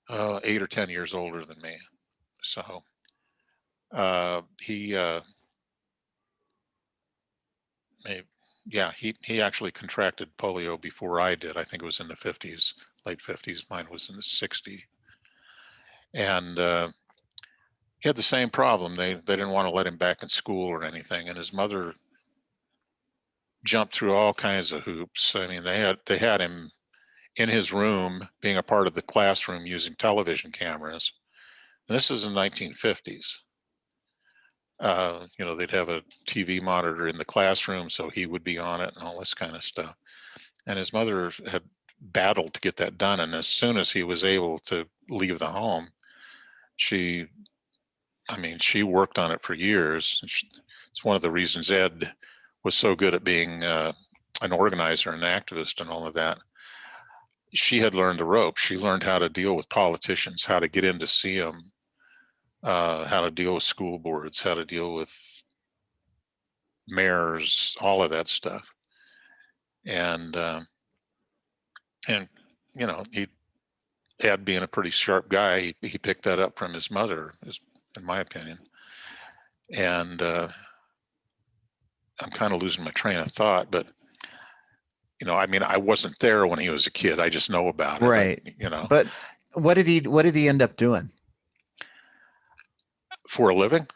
8 or 10 years older than me. So he he actually contracted polio before I did. I think it was in the 50s, late 50s. Mine was in the 60s. And he had the same problem. They didn't want to let him back in school or anything. And his mother jumped through all kinds of hoops. I mean, they had him in his room being a part of the classroom using television cameras. And this is in the 1950s. You know, they'd have a TV monitor in the classroom, so he would be on it and all this kind of stuff. And his mother had battled to get that done. And as soon as he was able to leave the home, she worked on it for years. It's one of the reasons Ed was so good at being an organizer and an activist and all of that. She had learned the ropes. She learned how to deal with politicians, how to get in to see them, how to deal with school boards, how to deal with mayors, all of that stuff. And you know, Ed being a pretty sharp guy, he picked that up from his mother, in my opinion. And I'm kind of losing my train of thought, but you know, I mean, I wasn't there when he was a kid. I just know about it. Right. You know. But what did he end up doing for a living?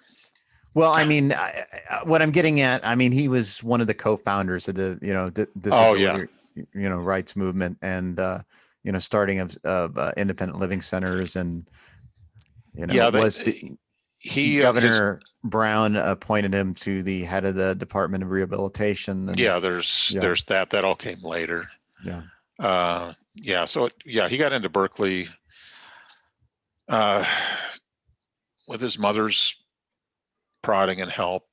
Well, I mean, what I'm getting at, I mean, he was one of the co-founders of the, disability, rights movement, and starting of independent living centers, and Governor Brown appointed him to the head of the Department of Rehabilitation. And, there's that all came later. Yeah. So he got into Berkeley with his mother's prodding and help.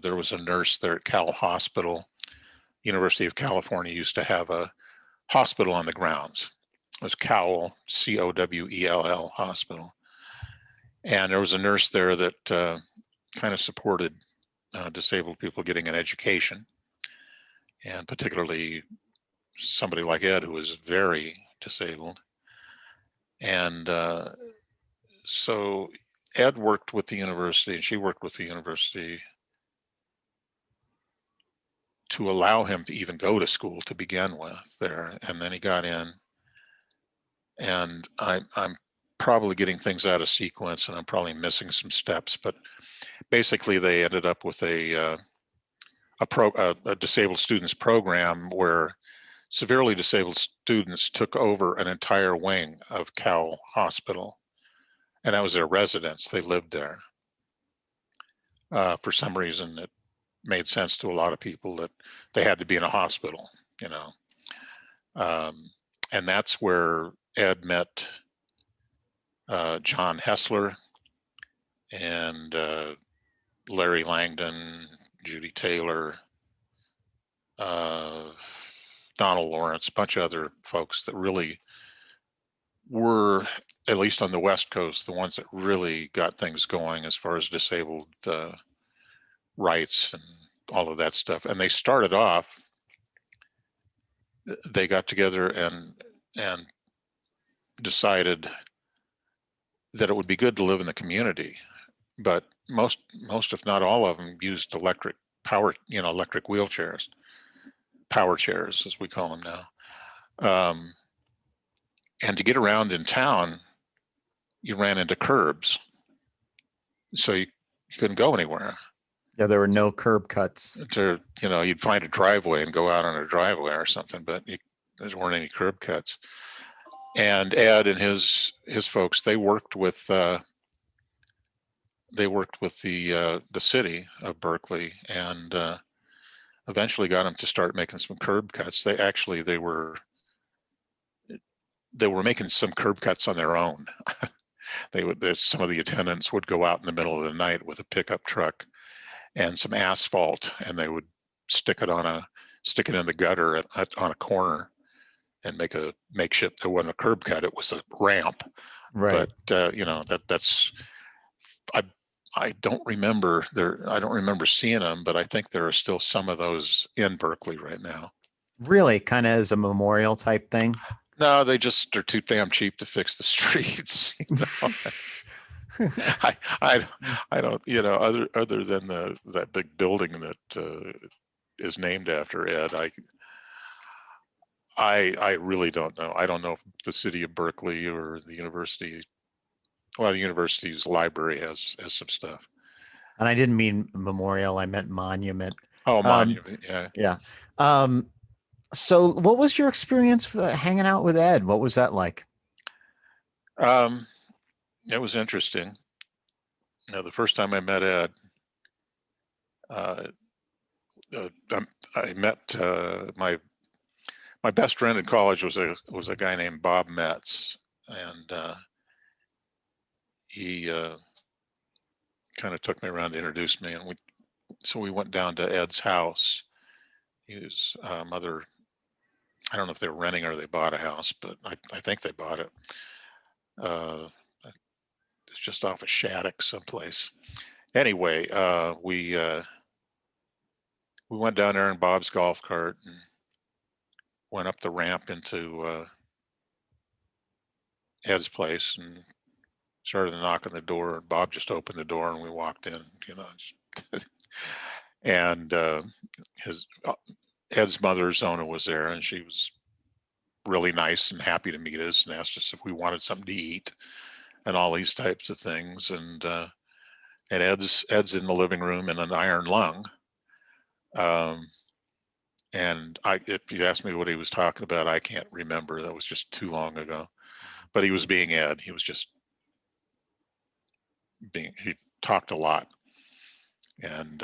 There was a nurse there at Cal Hospital. University of California used to have a hospital on the grounds. It was Cowell, Cowell Hospital. And there was a nurse there that kind of supported disabled people getting an education, and particularly somebody like Ed, who was very disabled. And so Ed worked with the university, and she worked with the university to allow him to even go to school to begin with there. And then he got in, and I'm probably getting things out of sequence, and I'm probably missing some steps, but basically they ended up with a disabled students program where severely disabled students took over an entire wing of Cowell Hospital, and that was their residence. They lived there. For some reason, it made sense to a lot of people that they had to be in a hospital, you know. And that's where Ed met John Hessler and Larry Langdon, Judy Taylor, Donald Lawrence, a bunch of other folks that really were, at least on the West Coast, the ones that really got things going as far as disabled rights and all of that stuff. And they started off, they got together and decided that it would be good to live in the community, but most if not all of them used electric power, electric wheelchairs, power chairs as we call them now. And to get around in town, you ran into curbs, so you couldn't go anywhere. Yeah, there were no curb cuts. You'd find a driveway and go out on a driveway or something, but there weren't any curb cuts. And Ed and his folks, they worked with the city of Berkeley, and eventually got them to start making some curb cuts. They were making some curb cuts on their own. Some of the attendants would go out in the middle of the night with a pickup truck and some asphalt, and they would stick it in the gutter on a corner and make a makeshift. It wasn't a curb cut; it was a ramp. Right. But that's I don't remember I don't remember seeing them, but I think there are still some of those in Berkeley right now. Really, kind of as a memorial type thing. No, they just are too damn cheap to fix the streets. I don't, other than that big building that is named after Ed, I really don't know. I don't know if the city of Berkeley or the university, well, the university's library has some stuff. And I didn't mean memorial, I meant monument. Oh, monument, yeah. Yeah. So what was your experience hanging out with Ed? What was that like? It was interesting. The first time I met Ed, I met my best friend in college was a guy named Bob Metz, and he kind of took me around to introduce me, and we went down to Ed's house. His mother, I don't know if they were renting or they bought a house, but I think they bought it. It's just off of Shattuck someplace. Anyway, we went down there in Bob's golf cart and went up the ramp into Ed's place and started to knock on the door, and Bob just opened the door and we walked in, and Ed's mother, Zona, was there, and she was really nice and happy to meet us and asked us if we wanted something to eat and all these types of things. And Ed's in the living room in an iron lung. And if you ask me what he was talking about, I can't remember. That was just too long ago. But he was being Ed. He was just he talked a lot. And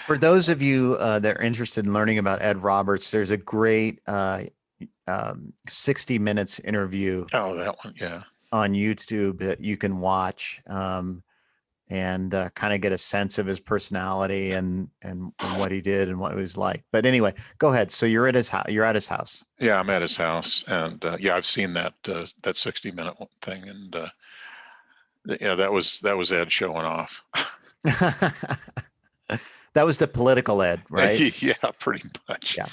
for those of you that are interested in learning about Ed Roberts, there's a great 60 minutes interview. Oh, that one, yeah. On YouTube that you can watch. and kind of get a sense of his personality and what he did and what he was like. But anyway, go ahead. So you're at his house. You're at his house. Yeah, I'm at his house, and yeah, I've seen that 60-minute thing, and yeah, that was Ed showing off. That was the political Ed, right? Yeah, pretty much. Yeah.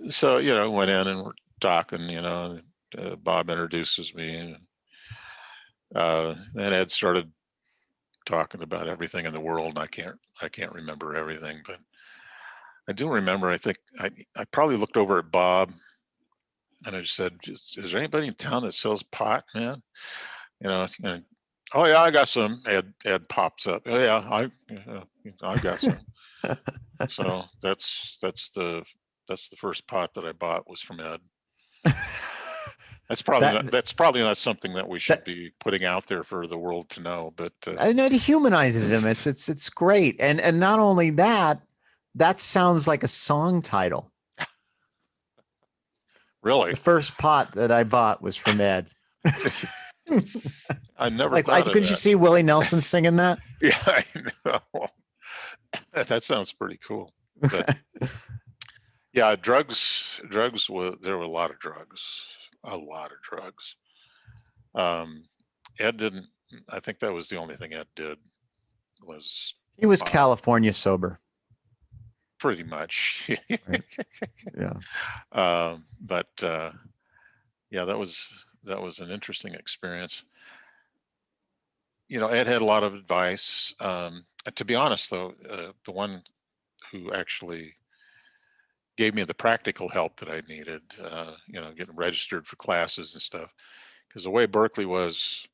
So went in and we're talking. Bob introduces me, and Ed started talking about everything in the world. And I can't remember everything, but I do remember. I think I probably looked over at Bob, and I just said, "Is there anybody in town that sells pot, man?" And oh yeah, I got some. Ed pops up. Oh yeah, I got some. So that's the first pot that I bought was from Ed. That's probably not something that we should be putting out there for the world to know, but I know it humanizes him. It's great. And not only that, that sounds like a song title. Really, the first pot that I bought was from Ed. I never thought of couldn't that. You see Willie Nelson singing that? Yeah, I know. That sounds pretty cool. But yeah, drugs there were a lot of drugs. Ed didn't, I think that was the only thing Ed did was he was California sober. Pretty much. Right. Yeah. But yeah, that was an interesting experience. Ed had a lot of advice. To be honest, though, the one who actually gave me the practical help that I needed, getting registered for classes and stuff, because the way Berkeley was,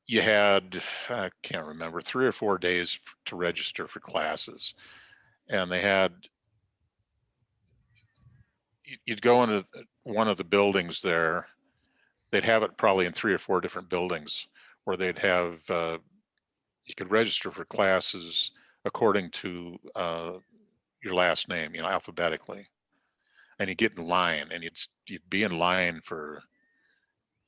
you had, I can't remember, 3 or 4 days to register for classes. And they had, you'd go into one of the buildings there. They'd have it probably in 3 or 4 different buildings where they'd have, you could register for classes according to your last name, alphabetically. And you get in line, and you'd be in line for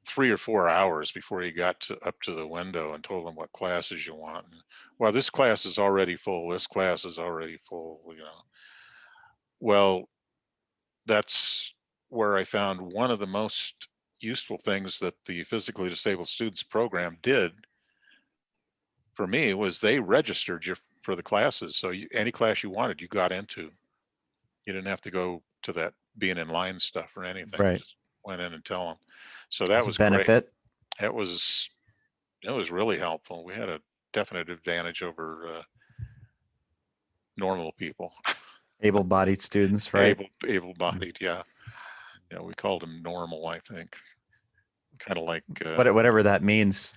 3 or 4 hours before you got up to the window and told them what classes you want. And, well, this class is already full. This class is already full. Well, that's where I found one of the most useful things that the physically disabled students program did for me was they registered you for the classes. So any class you wanted, you got into. You didn't have to go to that being in line stuff or anything. Right. You just went in and tell them. So that was benefit. Great. It was really helpful. We had a definite advantage over normal people. Able-bodied students, right? Able-bodied, yeah. Yeah, we called them normal, I think. Kind of like whatever that means.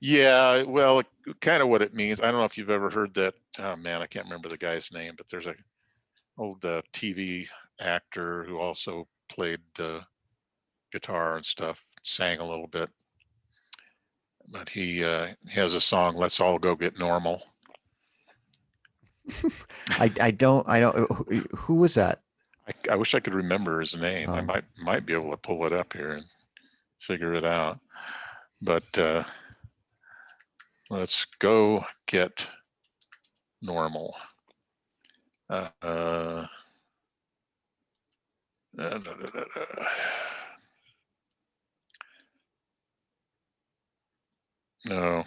Yeah, well, kind of what it means. I don't know if you've ever heard that. Oh man, I can't remember the guy's name, but there's a old TV actor who also played guitar and stuff, sang a little bit. But he has a song, "Let's All Go Get Normal." I don't. Who was that? I wish I could remember his name. I might be able to pull it up here and figure it out. But let's go get normal. No.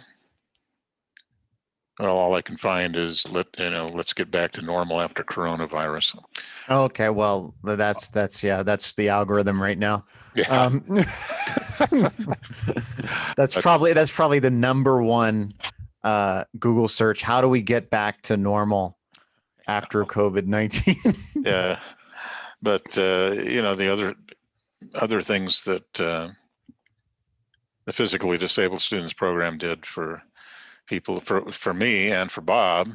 Well, all I can find is let's get back to normal after coronavirus. Okay, well, that's the algorithm right now. Yeah. That's probably the #1 Google search. How do we get back to normal after COVID-19? Yeah, but the other things that the physically disabled students program did for people, for me and for Bob,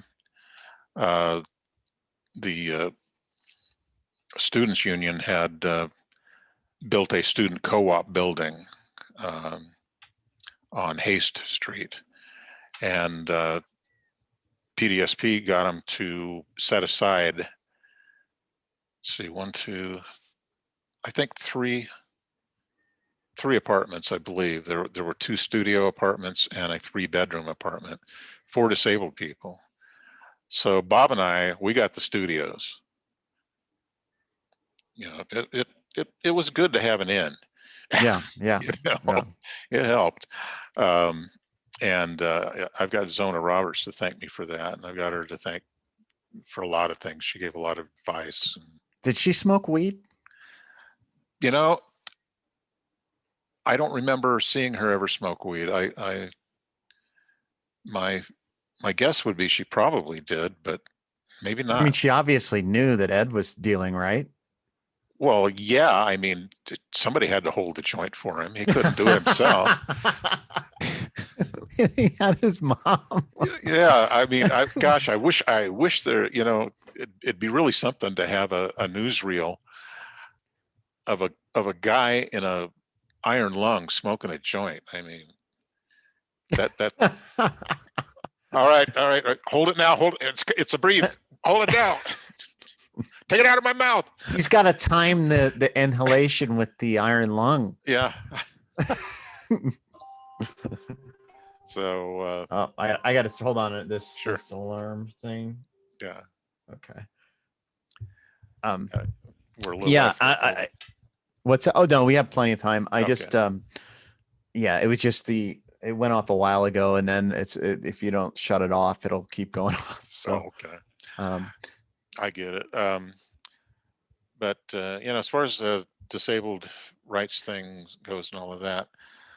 the Students Union had built a student co-op building on Haste Street, and PDSP got them to set aside, let's see, 1, 2, I think 3 3 apartments, I believe. There were 2 studio apartments and a 3-bedroom apartment for disabled people. So Bob and I, we got the studios. You know, it was good to have an inn. Yeah, yeah, You know, yeah. it helped. And I've got Zona Roberts to thank me for that, and I've got her to thank for a lot of things. She gave a lot of advice. And, Did she smoke weed? you know, I don't remember seeing her ever smoke weed. My guess would be she probably did, but maybe I mean, not. she obviously knew that Ed was dealing, right? Well, yeah, I mean, somebody had to hold the joint for him. He couldn't do it himself. He had his mom. Yeah, I mean, gosh, I wish there, you know, it'd be really something to have a newsreel of a guy in a iron lung smoking a joint. I mean, that all right, hold it now, hold it. It's a breathe. Hold it down. Take it out of my mouth. He's got to time the inhalation with the iron lung. Yeah. So oh, I got to hold on to this, sure. this alarm thing. Yeah. Okay. We're a little yeah. What's that? Oh no, we have plenty of time. I okay. just yeah, it was just it went off a while ago, and then if you don't shut it off, it'll keep going off. So okay. I get it. But you know, as far as the disabled rights thing goes and all of that.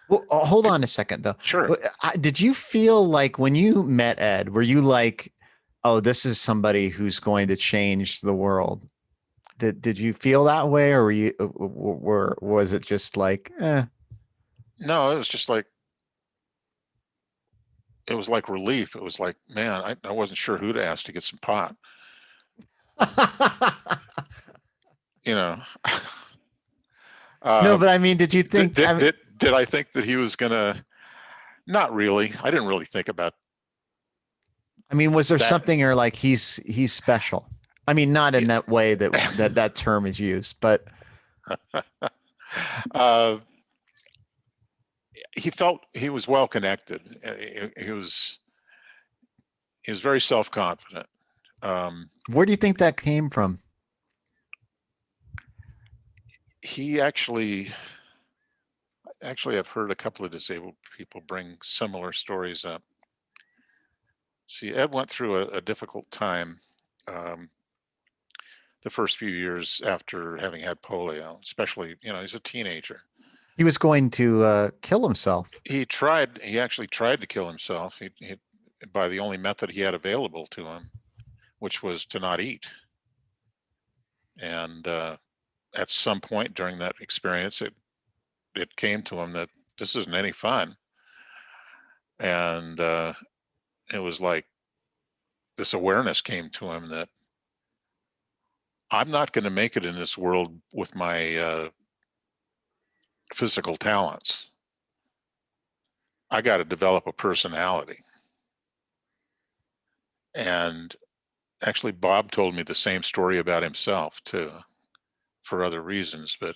Well, hold on a second though. Sure. Did you feel like when you met Ed, were you like, oh, this is somebody who's going to change the world? Did you feel that way, or was it just like, eh? No, it was just like, it was like relief. It was like, man, I wasn't sure who to ask to get some pot. You know. No, but I mean, did you think? Did I think that he was gonna? Not really. I didn't really think about. I mean, was there something, or like he's special? I mean, not in that way that term is used, but he felt he was well connected. He was very self-confident. Where do you think that came from? He actually, I've heard a couple of disabled people bring similar stories up. See, Ed went through a difficult time the first few years after having had polio, especially, you know, he's a teenager. He was going to kill himself. He actually tried to kill himself. He by the only method he had available to him, which was to not eat. And at some point during that experience, it came to him that this isn't any fun. And it was like this awareness came to him that I'm not going to make it in this world with my physical talents. I got to develop a personality. And actually, Bob told me the same story about himself too, for other reasons. But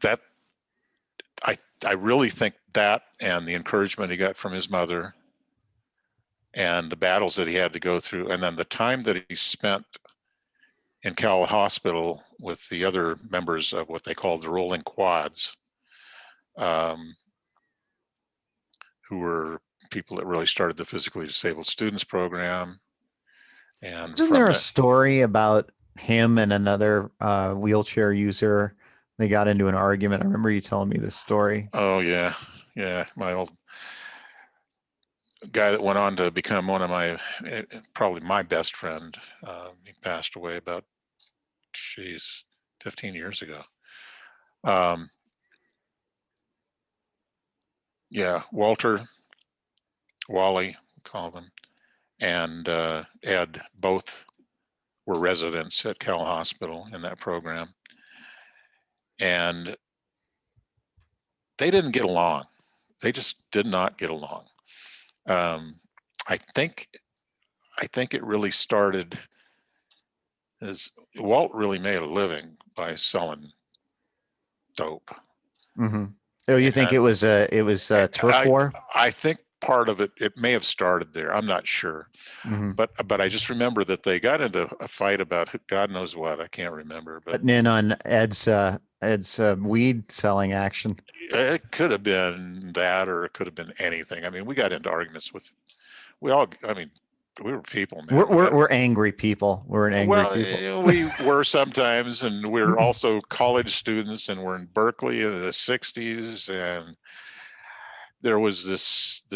that, I really think that, and the encouragement he got from his mother, and the battles that he had to go through, and then the time that he spent in Cal Hospital with the other members of what they called the Rolling Quads, who were people that really started the physically disabled students program. And isn't there a story about him and another wheelchair user? They got into an argument. I remember you telling me this story. Oh yeah, my old guy that went on to become one of my, probably my best friend. He passed away about 15 years ago. Yeah, Wally, call them, and Ed, both were residents at Cal Hospital in that program. And they didn't get along. They just did not get along. I think it really started as Walt really made a living by selling dope. Mm-hmm. Oh, you think And it was turf war? I think part of it may have started there. I'm not sure, Mm-hmm. but I just remember that they got into a fight about God knows what. I can't remember, but Putting in on Ed's weed selling action. it could have been that, or it could have been anything. I mean, we got into arguments with we all. I mean, we were people, man. We're angry people. We're an angry Well, people. we were sometimes, and we're also college students, and we're in Berkeley in the '60s, and there was this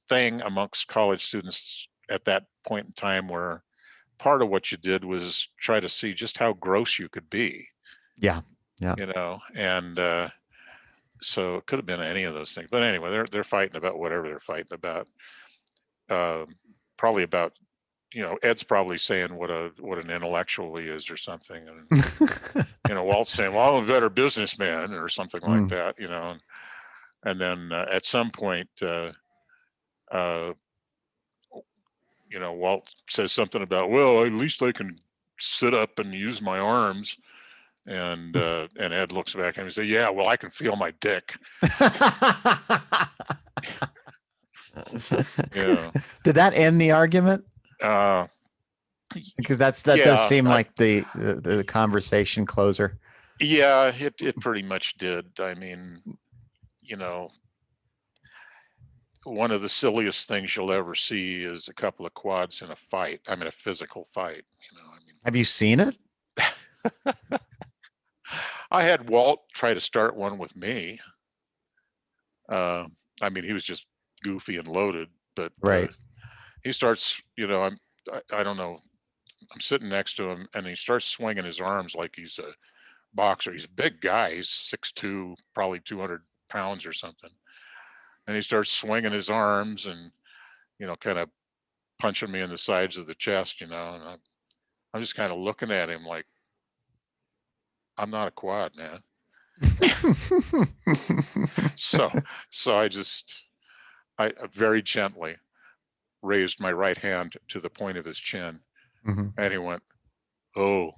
thing amongst college students at that point in time where part of what you did was try to see just how gross you could be, Yeah, yeah. and so it could have been any of those things. But anyway, they're fighting about whatever they're fighting about. Um, Probably about, Ed's probably saying what an intellectual he is or something, and Walt's saying, "Well, I'm a better businessman," or something like Mm. that, and then at some point, uh, Walt says something about, "Well, at least I can sit up and use my arms," and Ed looks back at him and says, "Yeah, well, I can feel my dick." Yeah. Did that end the argument? Uh, Because that does yeah, seem like the conversation closer. yeah, it pretty much did. I mean, you know, one of the silliest things you'll ever see is a couple of quads in a fight. I mean, a physical fight. Have you seen it? I had Walt try to start one with me. Uh, I mean, he was just goofy and loaded, but Right. he starts. I don't know. I'm sitting next to him, and he starts swinging his arms like he's a boxer. He's a big guy. He's 6'2", probably 200 pounds or something. And he starts swinging his arms and, kind of punching me in the sides of the chest, and I'm just kind of looking at him like, I'm not a quad, man. So, so I very gently raised my right hand to the point of his chin, Mhm. and he went, "Oh."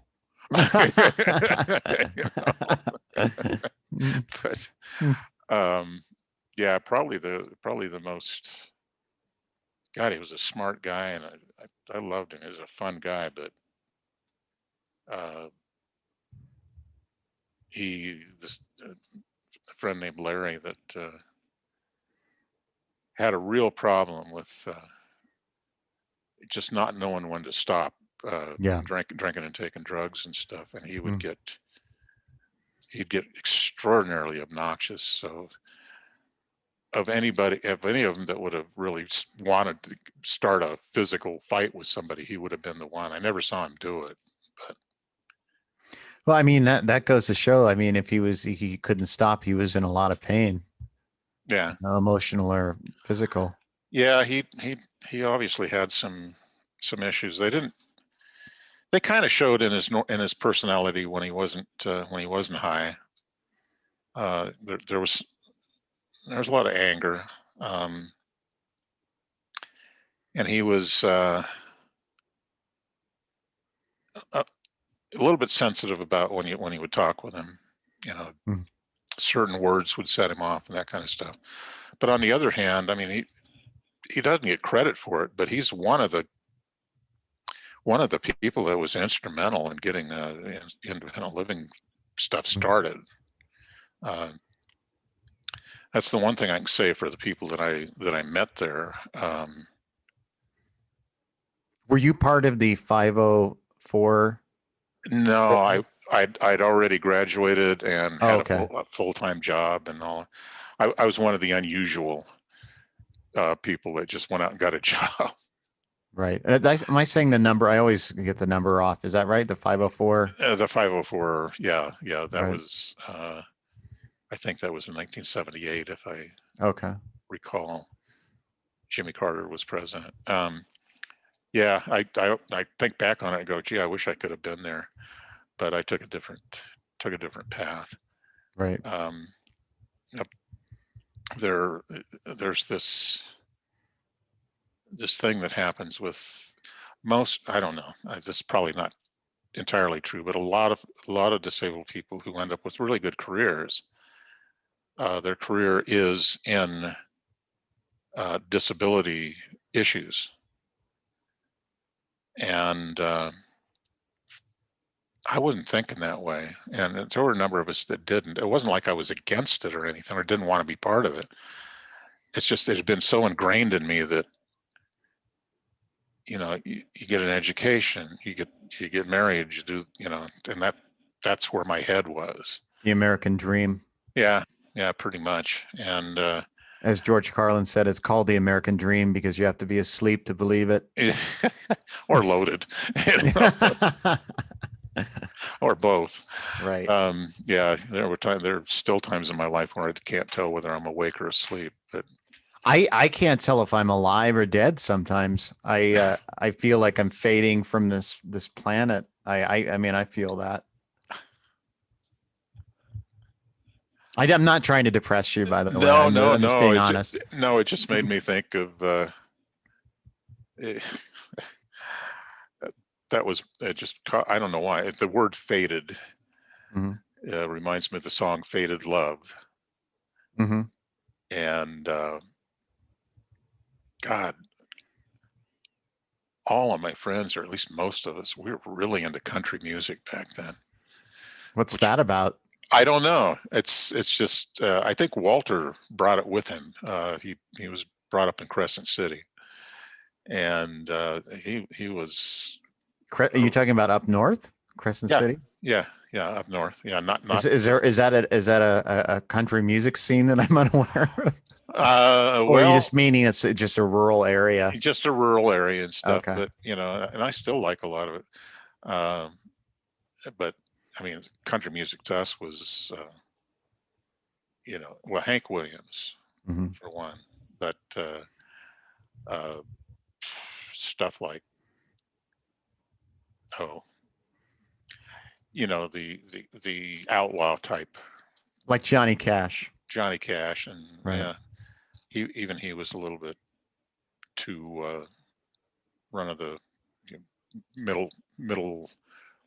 But yeah, probably the most. God, he was a smart guy, and I loved him. He was a fun guy, but uh, this a friend named Larry that had a real problem with just not knowing when to stop Yeah. drinking and taking drugs and stuff, and Mm. he'd get extraordinarily obnoxious. So of any of them that would have really wanted to start a physical fight with somebody, he would have been the one. I never saw him do it, but Well, I mean that goes to show. I mean, if he couldn't stop, he was in a lot of pain, yeah, emotional or physical. yeah, he obviously had some issues. They kind of showed in his personality when he wasn't high. There was a lot of anger, um, and he was a little bit sensitive about when he would talk with him. You know, Mm. certain words would set him off and that kind of stuff. But on the other hand, I mean, he doesn't get credit for it, but he's one of the people that was instrumental in getting independent living stuff Mm. started. Uh, that's the one thing I can say for the people that I met there. Were you part of the 504? No, I'd already graduated and Oh, had okay. a full-time job and all. I was one of the unusual people that just went out and got a job. Right. Am I saying the number? I always get the number off. Is that right? The 504? The 504, yeah, that Right. was. I think that was in 1978, if I Okay. recall. Jimmy Carter was president. Yeah, I think back on it and go, gee, I wish I could have been there, but I took a different path. Right. Um, there's this thing that happens with most. I don't know. This is probably not entirely true, but a lot of disabled people who end up with really good careers, their career is in disability issues. And I wasn't thinking that way. And there were a number of us that didn't. It wasn't like I was against it or anything or didn't want to be part of it. It's just it had been so ingrained in me that, you know, you get an education, you get married, you do, you know, and that's where my head was. The American dream. Yeah, pretty much. And as George Carlin said, it's called the American dream because you have to be asleep to believe it. or loaded. You know? Or both. Right. Yeah, there are still times in my life where I can't tell whether I'm awake or asleep, but I can't tell if I'm alive or dead sometimes. I feel like I'm fading from this planet. I mean, I feel that. I'm not trying to depress you, by the way. I'm just being honest. It just made me think of that was just, I don't know why. The word faded reminds me of the song Faded Love. And God, all of my friends, or at least most of us, we were really into country music back then. What's that about? I don't know. It's just, I think Walter brought it with him. He was brought up in Crescent City. And he was. Are you talking about up north, Crescent City? Yeah, up north. Yeah, not. Is that a country music scene that I'm unaware of? Or are you just meaning it's just a rural area? Just a rural area and stuff. Okay. But you know, and I still like a lot of it. But I mean, country music to us was, you know, well, Hank Williams for one, but stuff like, you know, the outlaw type, like Johnny Cash. And right. Yeah, he was a little bit too run of the, you know, middle,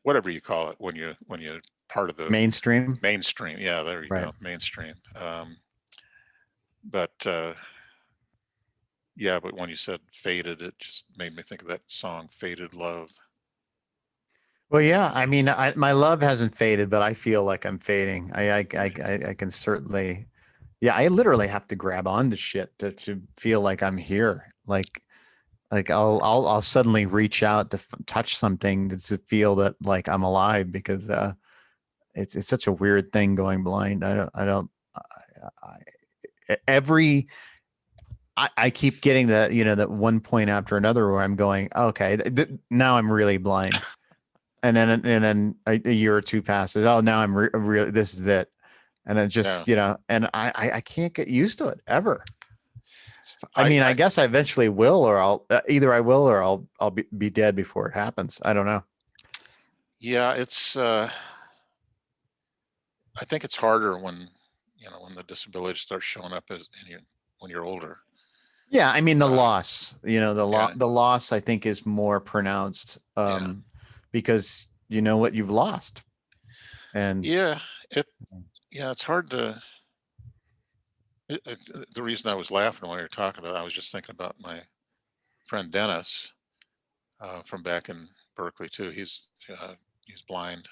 whatever you call it when you part of the mainstream. Yeah, there you go, mainstream. But yeah, but when you said faded, it just made me think of that song Faded Love. Well, yeah, I mean, my love hasn't faded, but I feel like I'm fading. I can certainly, yeah, I literally have to grab onto shit to feel like I'm here. Like I'll suddenly reach out to touch something to feel that like I'm alive, because it's such a weird thing going blind. I keep getting that, you know, that one point after another where I'm going, okay, now I'm really blind. And then a year or two passes. Oh, now I'm really, this is it. And then just, you know, and I can't get used to it ever. I mean, I guess I eventually will, or I'll either I will, or I'll be dead before it happens. I don't know. Yeah, it's, I think it's harder when, you know, when the disability starts showing up when you're older. Yeah. I mean, the loss, you know, the loss, I think, is more pronounced. Because you know what you've lost. And it's hard to, the reason I was laughing while you were talking about it, I was just thinking about my friend Dennis from back in Berkeley too. He's blind.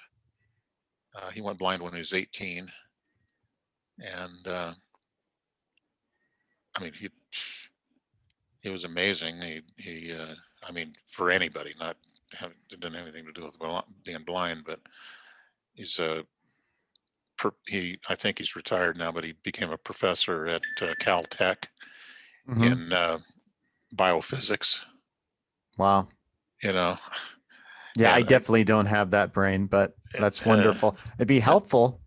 He went blind when he was 18. And I mean, he was amazing. I mean, for anybody, not didn't have anything to do with being blind, but he's I think he's retired now, but he became a professor at Caltech in biophysics. Wow. You know. Yeah, I definitely don't have that brain, but that's wonderful. It'd be helpful.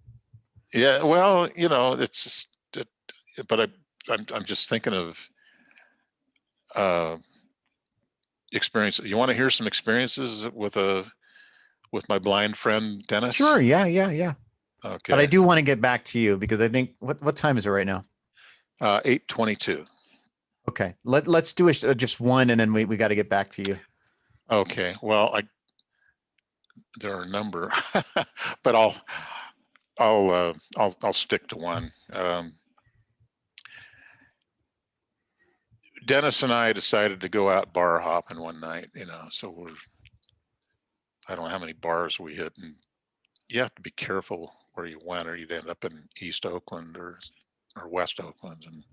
Yeah, well, you know, it's just, but I'm just thinking of experience. You want to hear some experiences with my blind friend Dennis? Sure. Yeah. Okay. But I do want to get back to you, because I think what time is it right now? 8:22. Okay. Let's do just one, and then we got to get back to you. Okay. Well, there are a number, but I'll stick to one. Dennis and I decided to go out bar hopping one night, so I don't know how many bars we hit, and you have to be careful where you went, or you'd end up in East Oakland or West Oakland and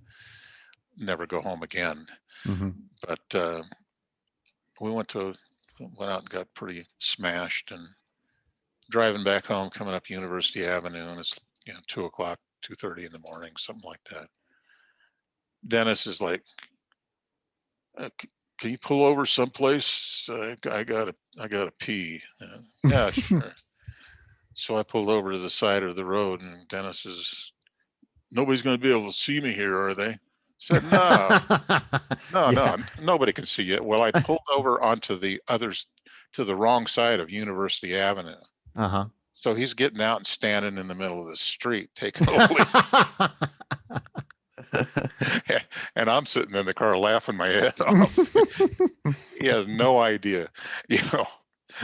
never go home again. Mm-hmm. But we went out and got pretty smashed, and driving back home, coming up University Avenue, and it's 2 o'clock, 2:30 in the morning, something like that. Dennis is like, "Can you pull over someplace? I gotta pee." Yeah, sure. So I pulled over to the side of the road, and Dennis is, "Nobody's going to be able to see me here, are they?" I said, "No, no, nobody can see you." Well, I pulled over onto the wrong side of University Avenue. Uh-huh. So he's getting out and standing in the middle of the street, taking a leak. And I'm sitting in the car laughing my head off. He has no idea,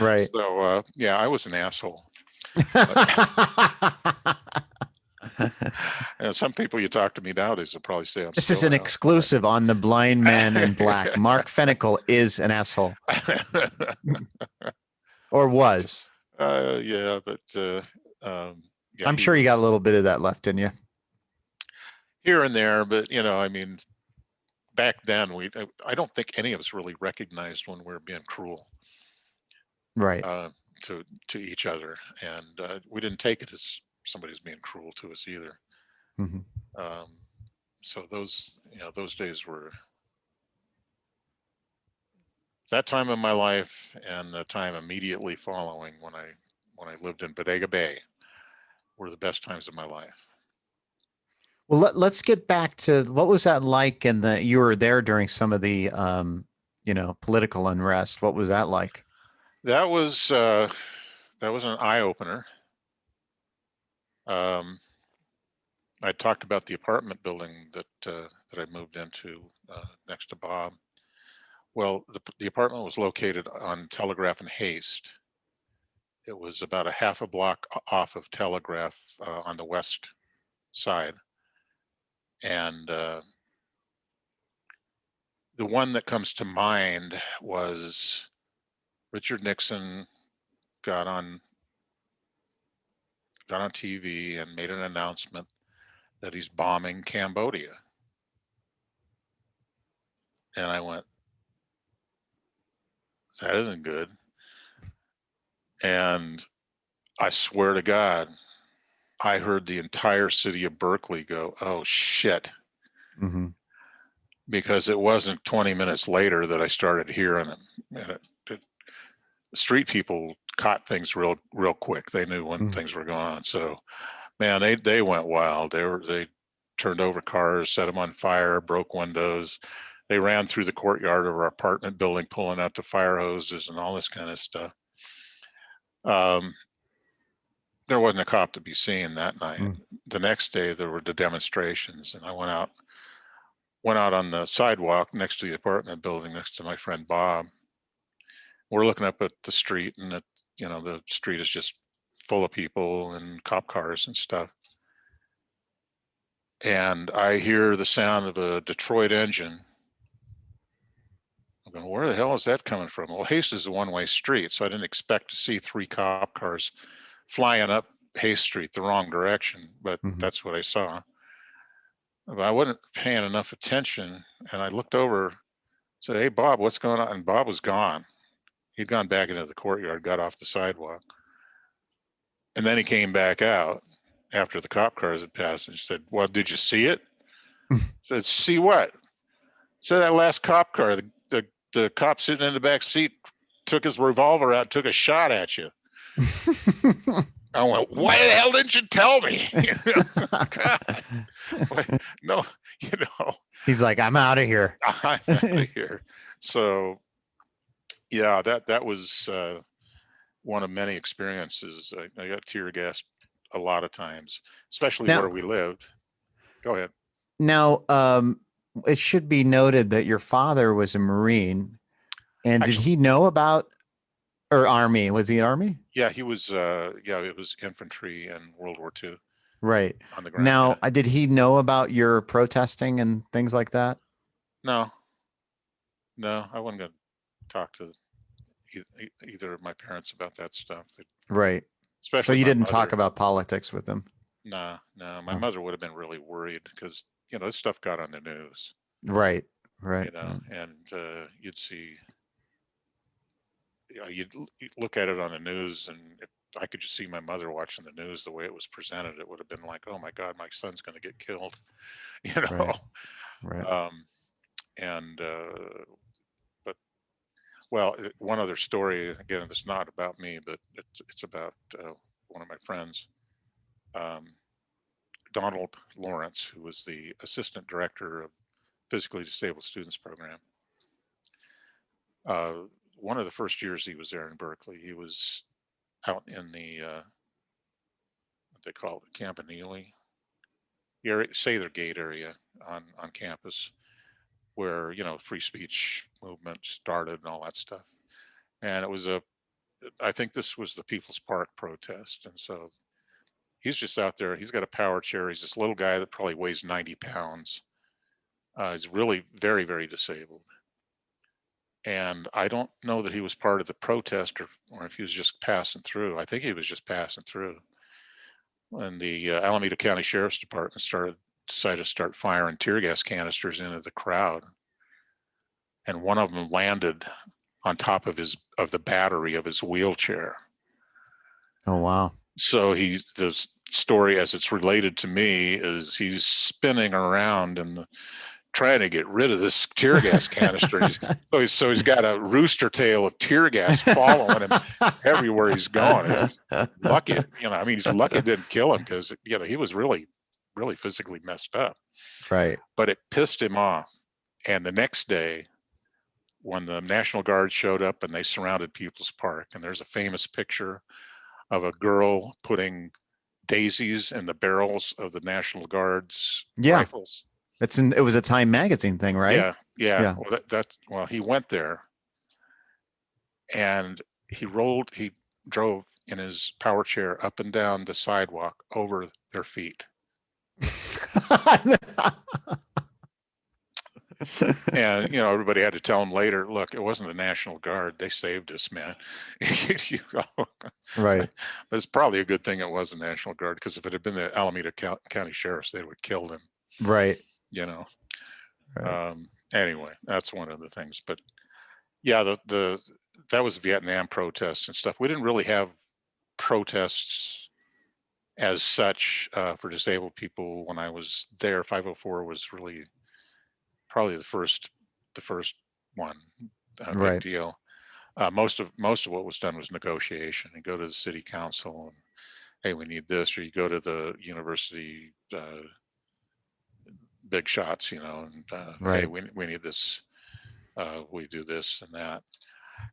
Right. So yeah, I was an asshole. And some people you talk to me nowadays will probably say I'm This is an exclusive on The Blind Man in Black. Mark Fenicle is an asshole. Or was. Yeah, but yeah, I'm sure you got a little bit of that left in you. Here and there, but I mean, back then I don't think any of us really recognized when we were being cruel, right, to each other, and we didn't take it as somebody's being cruel to us either. Mm-hmm. So those days were, that time in my life and the time immediately following when I lived in Bodega Bay were the best times of my life. Well, let's get back to what was that like, and you were there during some of the political unrest. What was that like? That was an eye opener. I talked about the apartment building that I moved into next to Bob. Well, the apartment was located on Telegraph and Haste. It was about a half a block off of Telegraph on the west side. And the one that comes to mind was Richard Nixon got on TV and made an announcement that he's bombing Cambodia. And I went, that isn't good. And I swear to God, I heard the entire city of Berkeley go, "Oh shit." Mm-hmm. Because it wasn't 20 minutes later that I started hearing them. And street people caught things real quick. They knew when things were going on. So, man, they went wild. They turned over cars, set them on fire, broke windows. They ran through the courtyard of our apartment building, pulling out the fire hoses and all this kind of stuff. There wasn't a cop to be seen that night. The next day there were the demonstrations, and I went out on the sidewalk next to the apartment building, next to my friend Bob. We're looking up at the street, and the street is just full of people and cop cars and stuff. And I hear the sound of a Detroit engine. I'm going, where the hell is that coming from? Well, Haste is a one-way street, so I didn't expect to see 3 cop cars flying up Haste Street the wrong direction, but that's what I saw. But I wasn't paying enough attention, and I looked over, said, "Hey, Bob, what's going on?" And Bob was gone. He'd gone back into the courtyard, got off the sidewalk. And then he came back out after the cop cars had passed and said, "Well, did you see it?" I said, "See what?" Said, "That last cop car, the cop sitting in the back seat took his revolver out, took a shot at you." I went, "Why the hell didn't you tell me?" No, He's like, "I'm out of here." I'm out of here. So, yeah, that was one of many experiences. I got tear gassed a lot of times, especially where we lived. Go ahead. Now, it should be noted that your father was a Marine, and did he know about, Or Army? Was he Army? Yeah, he was. Yeah, it was infantry in World War II Right. on the ground. Now, Yeah. did he know about your protesting and things like that? No, no, I wasn't going to talk to either of my parents about that stuff. Right. So Especially you my didn't talk mother. about politics with him? Nah, no, my Oh, mother would have been really worried because this stuff got on the news. right. Right. Right. And you'd see, you'd look at it on the news, and if I could just see my mother watching the news the way it was presented, it would have been like, oh my God, my son's going to get killed, you know. Right. Right. Um, and but well, one other story again. It's not about me, but it's about one of my friends, um, Donald Lawrence, who was the assistant director of physically disabled students program. Uh, One of the first years he was there in Berkeley, he was out in the what they call the Campanile area, Sather Gate area on campus, where free speech movement started and all that stuff. And it was I think this was the People's Park protest, and so he's just out there. He's got a power chair. He's this little guy that probably weighs 90 pounds. He's really very, very disabled. And I don't know that he was part of the protest, or if he was just passing through. I think he was just passing through. And the Alameda County Sheriff's Department decided to start firing tear gas canisters into the crowd. And one of them landed on top of the battery of his wheelchair. Oh, wow. So the story as it's related to me is he's spinning around and trying to get rid of this tear gas canister. So he's got a rooster tail of tear gas following him everywhere he's going. He's lucky, I mean, he's lucky it didn't kill him, because he was really, really physically messed up. Right. But it pissed him off. And the next day, when the National Guard showed up and they surrounded People's Park, and there's a famous picture of a girl putting daisies in the barrels of the National Guard's Yeah. rifles. It was a Time magazine thing, right? Yeah. Yeah. Well, he went there, and he drove in his power chair up and down the sidewalk over their feet. And everybody had to tell him later, look, it wasn't the National Guard, they saved us, man. Right. But it's probably a good thing it was the National Guard, because if it had been the Alameda County Sheriffs, they would have killed him. Right. Right. Anyway, that's one of the things. But yeah, that was Vietnam protests and stuff. We didn't really have protests as such for disabled people when I was there. 504 was really probably the first one, Right. big deal. Most of what was done was negotiation. You go to the city council and, hey, we need this, or you go to the university big shots, and Right. hey, we need this. We do this and that.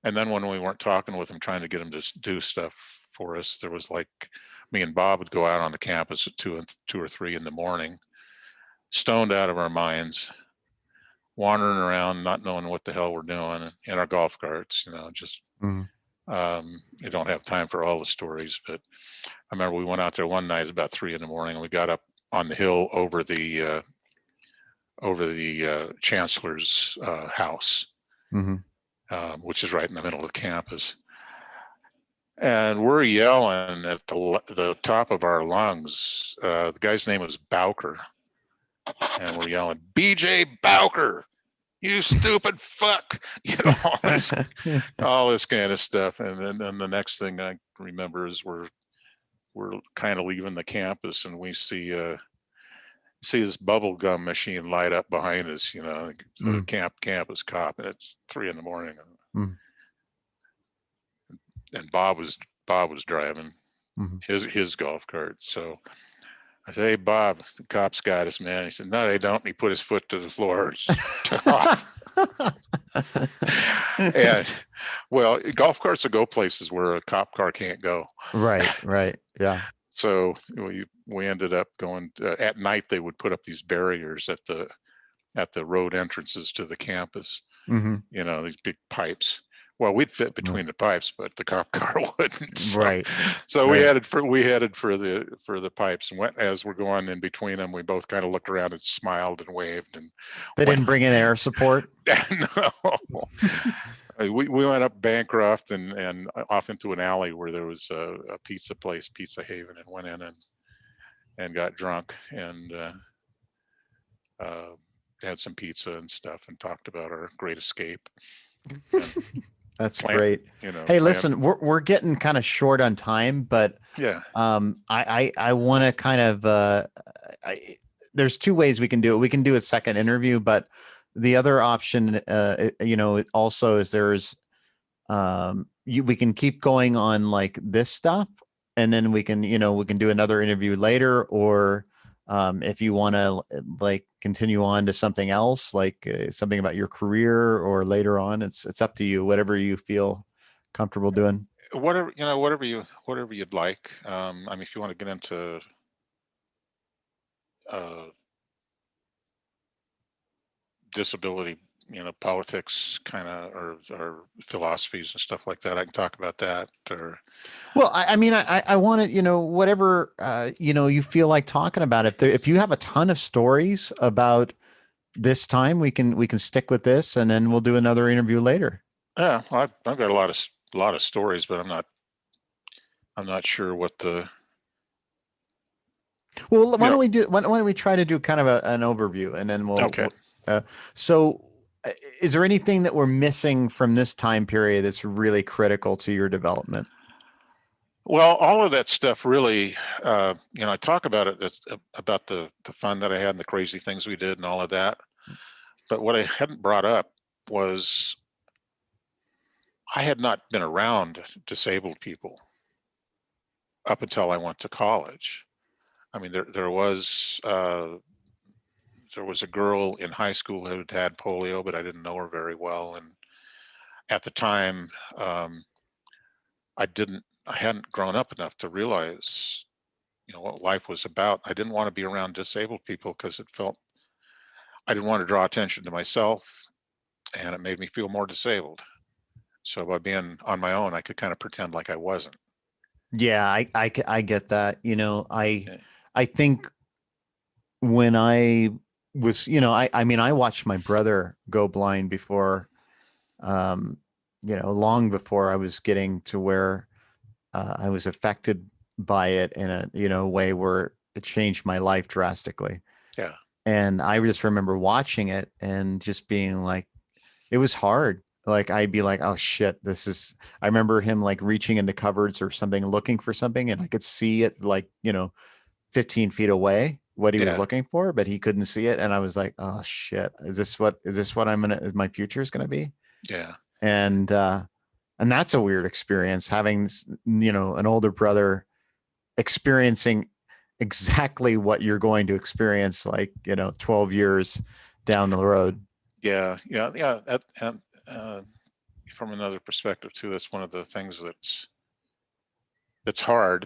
And then when we weren't talking with them, trying to get them to do stuff for us, there was like, me and Bob would go out on the campus at 2 or 3 in the morning, stoned out of our minds, wandering around, not knowing what the hell we're doing in our golf carts, just, you don't have time for all the stories. But I remember we went out there one night, it was about 3 in the morning, and we got up on the hill over the chancellor's house, which is right in the middle of the campus. And we're yelling at the top of our lungs. The guy's name was Bowker. And we're yelling, BJ Bowker, you stupid fuck. All this kind of stuff. And then the next thing I remember is we're kind of leaving the campus, and we see this bubble gum machine light up behind us, the campus cop, and it's 3 in the morning. And Bob was driving his golf cart. So I said, hey, Bob, the cops got us, man. He said, no, they don't. And he put his foot to the floor. Took off. And well, golf carts will go places where a cop car can't go. Right. Yeah. So we ended up going at night. They would put up these barriers at the road entrances to the campus. These big pipes. Well, we'd fit between the pipes, but the cop car wouldn't. So, Right. so Right. we headed for the pipes, and went as we're going in between them. We both kind of looked around and smiled and waved and They went. didn't bring in air support. No, we went up Bancroft and off into an alley where there was a pizza place, Pizza Haven, and went in and got drunk and had some pizza and stuff and talked about our great escape. That's great. You know, Hey, listen, we're getting kind of short on time, but yeah. I want to kind of there's two ways we can do it. We can do a second interview, but the other option, also is there's we can keep going on like this stuff, and then we can do another interview later, or if you want to like continue on to something else, like something about your career, or later on, it's up to you, whatever you feel comfortable doing. Whatever you'd like. I mean, if you want to get into disability, politics kind of, or philosophies and stuff like that, I can talk about that. Or Well, I mean, I want to, whatever, you feel like talking about. If you have a ton of stories about this time, we can stick with this, and then we'll do another interview later. yeah, I've got a lot of stories, but I'm not sure what the. Well, why don't we try to do kind of an overview, and then Okay. So is there anything that we're missing from this time period that's really critical to your development? Well, all of that stuff really, I talk about it, about the fun that I had and the crazy things we did and all of that. But what I hadn't brought up was I had not been around disabled people up until I went to college. I mean, there was a girl in high school who had had polio, but I didn't know her very well. And at the time, I hadn't grown up enough to realize, what life was about. I didn't want to be around disabled people because I didn't want to draw attention to myself, and it made me feel more disabled. So by being on my own, I could kind of pretend like I wasn't. Yeah, I get that. Yeah. I think when I was, I mean, I watched my brother go blind before, um, long before I was getting to where I was affected by it in a, way where it changed my life drastically. Yeah. And I just remember watching it and just being like, it was hard. Like I'd be like, oh shit, I remember him like reaching into cupboards or something, looking for something, and I could see it like, 15 feet away, what he was Yeah. looking for, but he couldn't see it. And I was like, oh shit, is this what is my future is going to be? Yeah. And, and that's a weird experience, having, an older brother experiencing exactly what you're going to experience, like, 12 years down the road. Yeah. Yeah. Yeah. And from another perspective too, that's one of the things that's hard.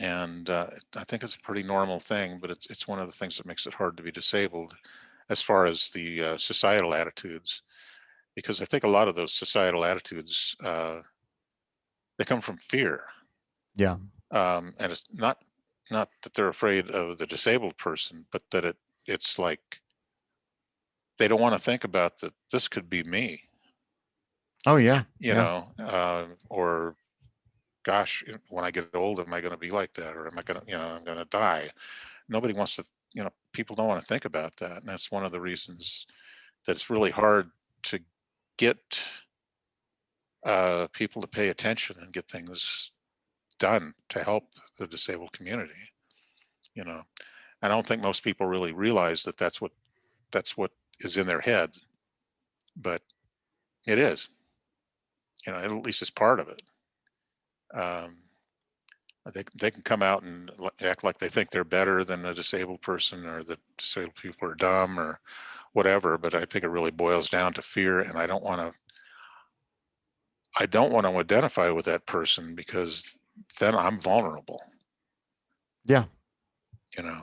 And I think it's a pretty normal thing, but it's one of the things that makes it hard to be disabled, as far as the societal attitudes, because I think a lot of those societal attitudes, they come from fear. Yeah. And it's not that they're afraid of the disabled person, but that it's like they don't want to think about that this could be me, Oh yeah. Yeah. or gosh, when I get old, am I going to be like that, or am I going to, I'm going to die? Nobody wants to, people don't want to think about that, and that's one of the reasons that it's really hard to get people to pay attention and get things done to help the disabled community. You know, I don't think most people really realize that that's what is in their head, but it is. At least it's part of it. Um, they can come out and act like they think they're better than a disabled person, or that disabled people are dumb or whatever. But I think it really boils down to fear, and I don't want to. I don't want to identify with that person, because then I'm vulnerable. Yeah. You know,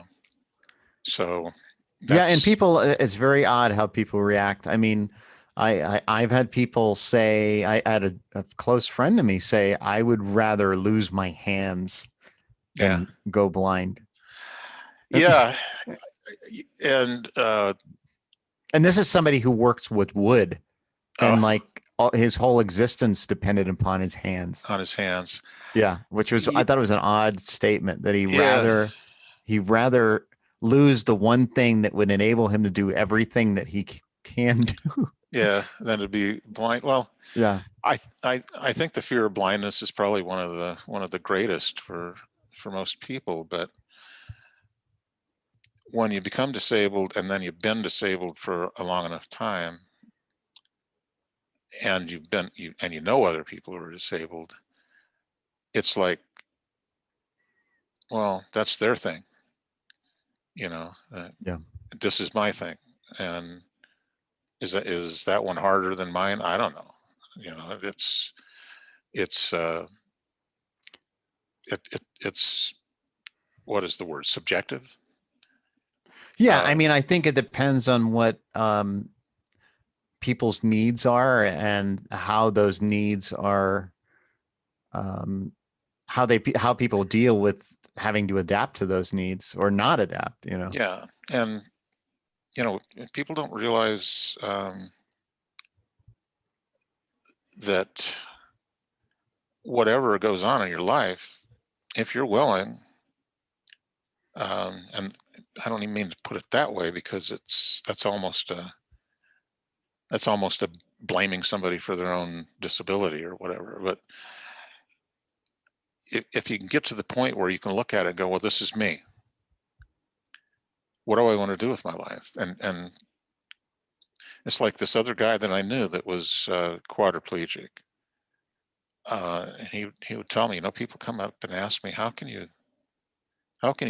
so Yeah. And that's people, it's very odd how people react. I mean, I've had people say, I had a close friend to me say, I would rather lose my hands Yeah. than go blind. Yeah. And And this is somebody who works with wood, and oh, like his whole existence depended upon his hands. on his hands. Yeah, which was, I thought it was an odd statement that Yeah. he rather lose the one thing that would enable him to do everything that he can do. Yeah. Than to be blind. Well, Yeah. I think the fear of blindness is probably one of the greatest for most people. But when you become disabled and then you've been disabled for a long enough time, and you know other people who are disabled, it's like, well, that's their thing, you know. Yeah. This is my thing, and is that one harder than mine? I don't know. You know, it's it's what is the word? Subjective. Yeah, I mean, I think it depends on what people's needs are and how those needs are, um, how people deal with having to adapt to those needs or not adapt. You know. Yeah, and you know, people don't realize that whatever goes on in your life, if you're willing, and I don't even mean to put it that way, because that's almost a blaming somebody for their own disability or whatever. But if you can get to the point where you can look at it and go, well, this is me. What do I want to do with my life? And it's like this other guy that I knew that was quadriplegic. He would tell me, you know, people come up and ask me, how can you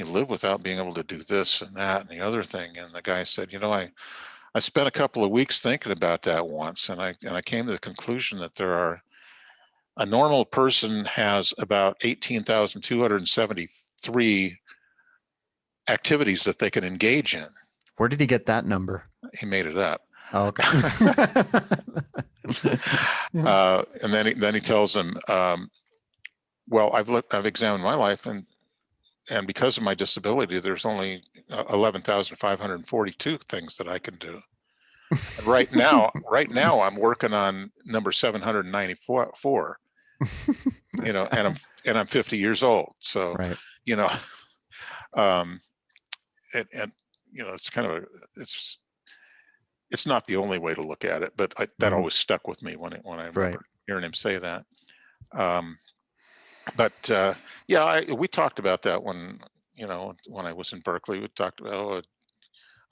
live without being able to do this and that and the other thing? And the guy said, you know, I spent a couple of weeks thinking about that once, and I came to the conclusion that a normal person has about 18,273 activities that they can engage in. Where did he get that number? He made it up. Oh, okay. And then he tells them, well, I've examined my life, and because of my disability, there's only 11,542 things that I can do. Right now, I'm working on number 794. You know, and I'm 50 years old. So, right. you know, and you know, it's kind of it's not the only way to look at it, but that always stuck with me when I remember hearing him say that. But yeah, we talked about that when I was in Berkeley. We talked about,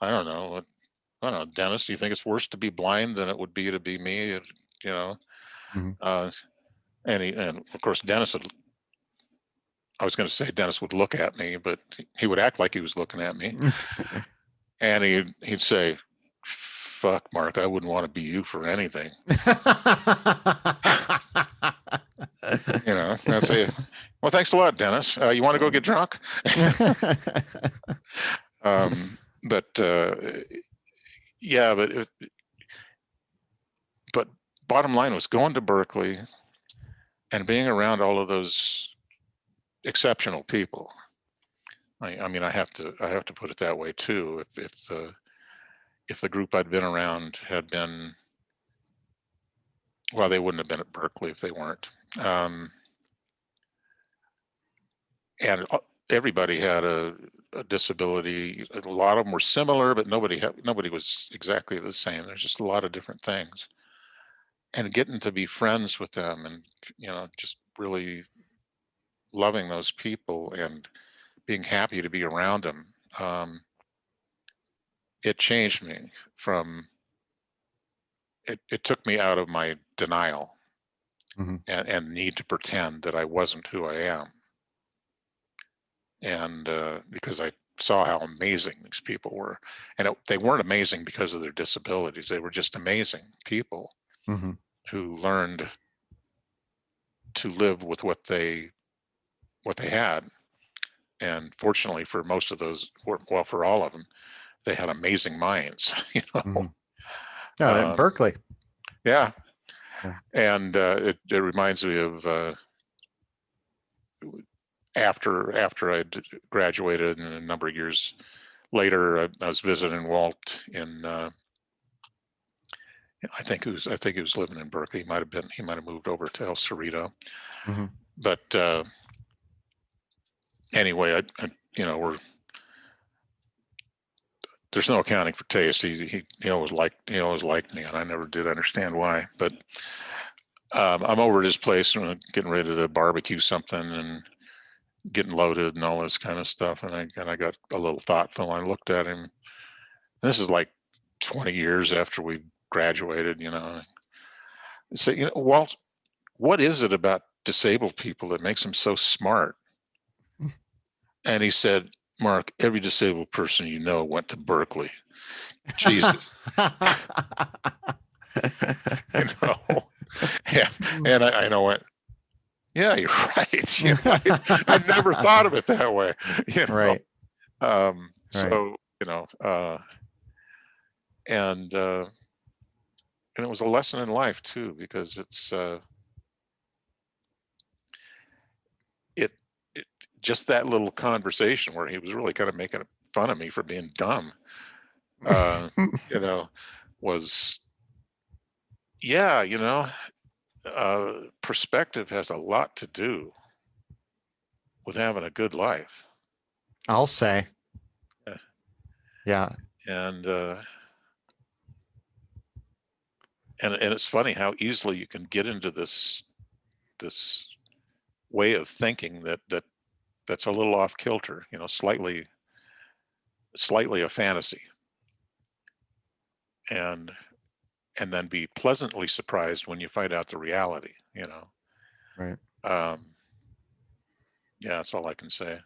I don't know, Dennis, do you think it's worse to be blind than it would be to be me? You know, and of course Dennis would. I was going to say Dennis would look at me, but he would act like he was looking at me, and he'd say, "Fuck, Mark, I wouldn't want to be you for anything." You know, I'd say, "Well, thanks a lot, Dennis. You want to go get drunk?" But yeah, but bottom line was going to Berkeley and being around all of those exceptional people. I mean, I have to put it that way too. If the group I'd been around had been, well, they wouldn't have been at Berkeley if they weren't. And everybody had a disability. A lot of them were similar, but nobody was exactly the same. There's just a lot of different things. And getting to be friends with them, and just really loving those people and being happy to be around them, it changed me from. It took me out of my denial and need to pretend that I wasn't who I am. And because I saw how amazing these people were, and they weren't amazing because of their disabilities. They were just amazing people who learned to live with what they had. And fortunately for most of those, well, for all of them, they had amazing minds. Berkeley. Yeah. Yeah. And it reminds me of after I graduated, and a number of years later, I was visiting Walt in I think he was living in Berkeley. He might have moved over to El Cerrito. Mhm. But anyway, there's no accounting for taste. He always liked me, and I never did understand why. But I'm over at his place and getting ready to barbecue something and getting loaded and all this kind of stuff. And I got a little thoughtful. I looked at him. This is like 20 years after we graduated, I said, Walt, what is it about disabled people that makes them so smart? And he said, Mark, every disabled person you know went to Berkeley. Jesus. And I went, yeah, you're right. I never thought of it that way. Right. So, and it was a lesson in life too, because it's it just that little conversation where he was really kind of making fun of me for being dumb, was, perspective has a lot to do with having a good life. I'll say. Yeah. And it's funny how easily you can get into this way of thinking that's a little off kilter, slightly a fantasy, and then be pleasantly surprised when you find out the reality. Right. Yeah, that's all I can say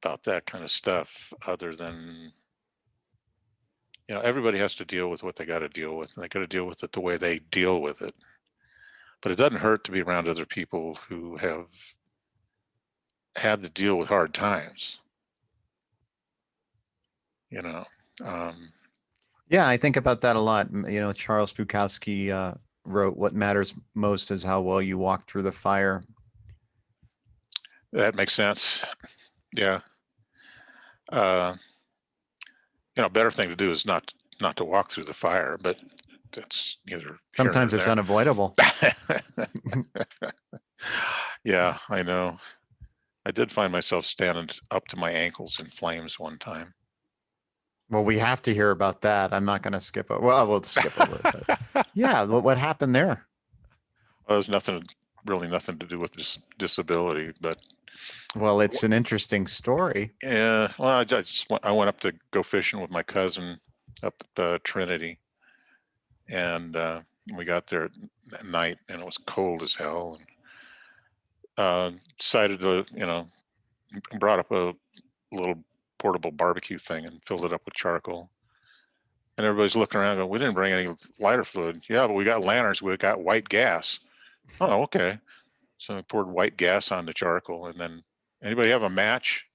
about that kind of stuff, other than everybody has to deal with what they got to deal with, and they got to deal with it the way they deal with it. But it doesn't hurt to be around other people who have had to deal with hard times. Yeah, I think about that a lot. Charles Bukowski wrote, "What matters most is how well you walk through the fire." That makes sense. Yeah. Better thing to do is not to walk through the fire, but that's either sometimes it's unavoidable. Yeah, I know. I did find myself standing up to my ankles in flames one time. Well, we have to hear about that. I'm not going to skip it. Well, we'll skip over it. But yeah, what happened there? Well, there's really nothing to do with disability, but. Well, it's an interesting story. Yeah, well, I went up to go fishing with my cousin up at Trinity, and we got there at night, and it was cold as hell, and decided to, brought up a little portable barbecue thing and filled it up with charcoal. And everybody's looking around going, we didn't bring any lighter fluid. Yeah, but we got lanterns. We got white gas. Oh, okay. So I poured white gas on the charcoal, and then, anybody have a match?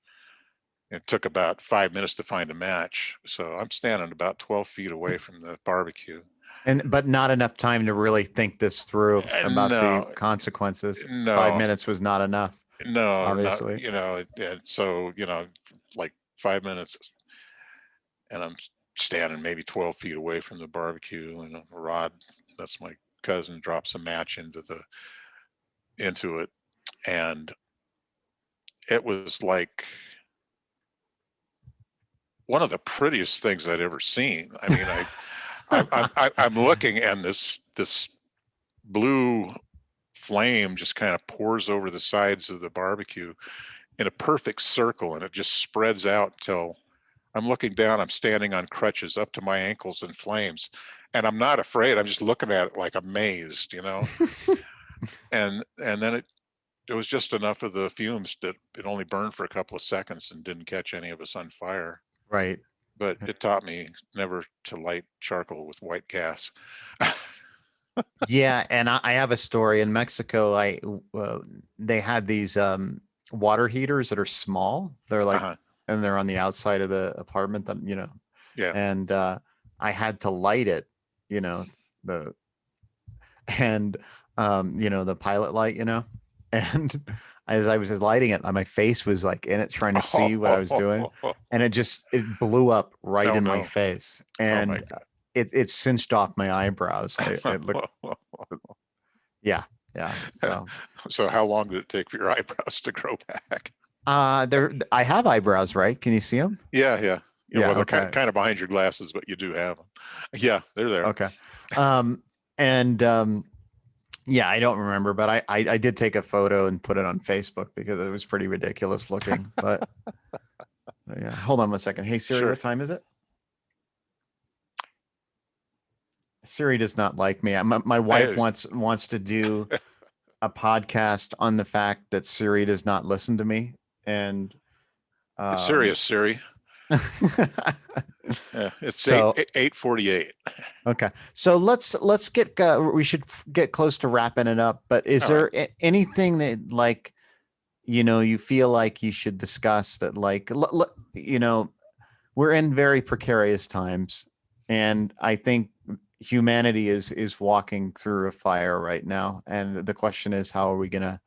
It took about 5 minutes to find a match. So I'm standing about 12 feet away from the barbecue. But not enough time to really think this through about the consequences. No. 5 minutes was not enough. No, obviously. So, like 5 minutes, and I'm standing maybe 12 feet away from the barbecue, and Rod, that's my cousin, drops a match into it, and it was like one of the prettiest things I'd ever seen. I mean, I'm looking, and this blue flame just kind of pours over the sides of the barbecue in a perfect circle, and it just spreads out until I'm looking down. I'm standing on crutches up to my ankles in flames, and I'm not afraid. I'm just looking at it like amazed, and then it was just enough of the fumes that it only burned for a couple of seconds and didn't catch any of us on fire. Right. But it taught me never to light charcoal with white gas. Yeah, and I have a story in Mexico. They had these water heaters that are small. They're like, and they're on the outside of the apartment. Yeah. And I had to light it. The and the pilot light, and as I was lighting it, my face was like in it, trying to see what I was doing, and it blew up right Oh in my no. face, Oh my and it cinched off my eyebrows. It looked, God. yeah, yeah. So So how long did it take for your eyebrows to grow back? I have eyebrows, right? Can you see them? Yeah, yeah. Yeah, well, Yeah. they're Okay. kind of behind your glasses, but you do have them. Yeah, they're there. Okay. And yeah, I don't remember, but I did take a photo and put it on Facebook because it was pretty ridiculous looking. But yeah, hold on one second. Hey Siri, Sure. what time is it? Siri does not like me. My wife I, wants to do a podcast on the fact that Siri does not listen to me, and serious, um, Siri. Yeah, it's so 8:48. okay. So let's get we should get close to wrapping it up. But is All right. there anything that, like, you feel like you should discuss that, like, we're in very precarious times, and I think humanity is walking through a fire right now, and the question is, how are we going to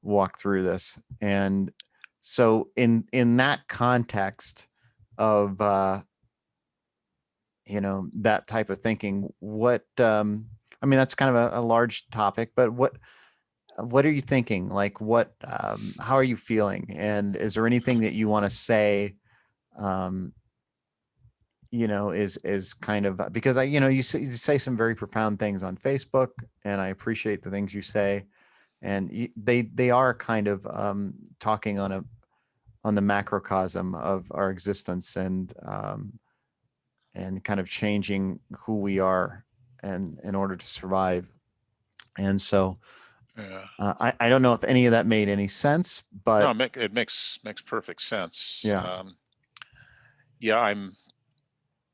walk through this? And so in that context of that type of thinking, what I mean, that's kind of a large topic, but what are you thinking? Like, how are you feeling? And is there anything that you want to say, um, is kind of, because you say some very profound things on Facebook, and I appreciate the things you say. And they are kind of talking on the macrocosm of our existence, and kind of changing who we are, and in order to survive. And so Yeah. I don't know if any of that made any sense, No, but it makes perfect sense. yeah, Yeah,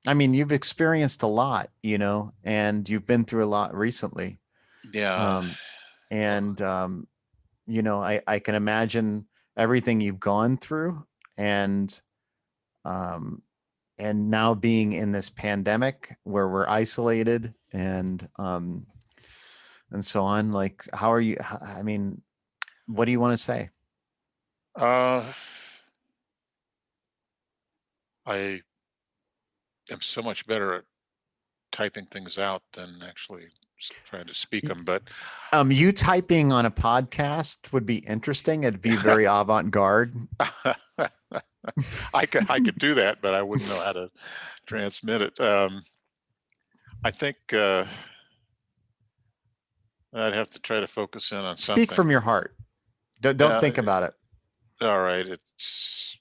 I mean, you've experienced a lot, and you've been through a lot recently. yeah. Um, and, I can imagine everything you've gone through, and, um, and now being in this pandemic where we're isolated, and so on. Like, how are you? I mean, what do you want to say? Uh, I am so much better at typing things out than actually trying to speak them. But You typing on a podcast would be interesting. It'd be very avant-garde. I could do that, but I wouldn't know how to transmit it. I think I'd have to try to focus in on Speak something. from your heart. Don't Uh, think about it. all right, it's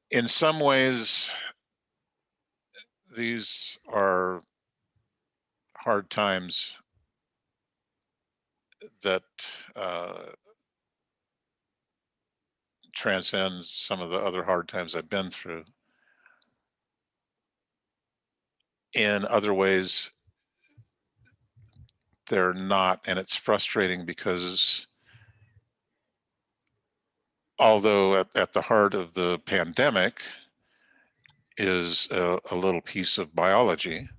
in some ways these are hard times that uh, transcend some of the other hard times I've been through. In other ways, they're not, and it's frustrating because although at the heart of the pandemic is a little piece of biology,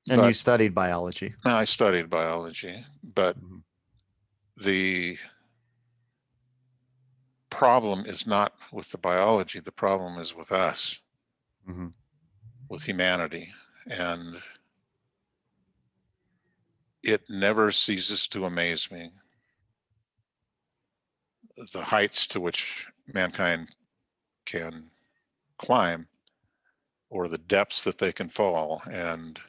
And you but studied biology. I studied biology, but Mhm. the problem is not with the biology, the problem is with us, Mhm. with humanity. And it never ceases to amaze me the heights to which mankind can climb or the depths that they can fall. And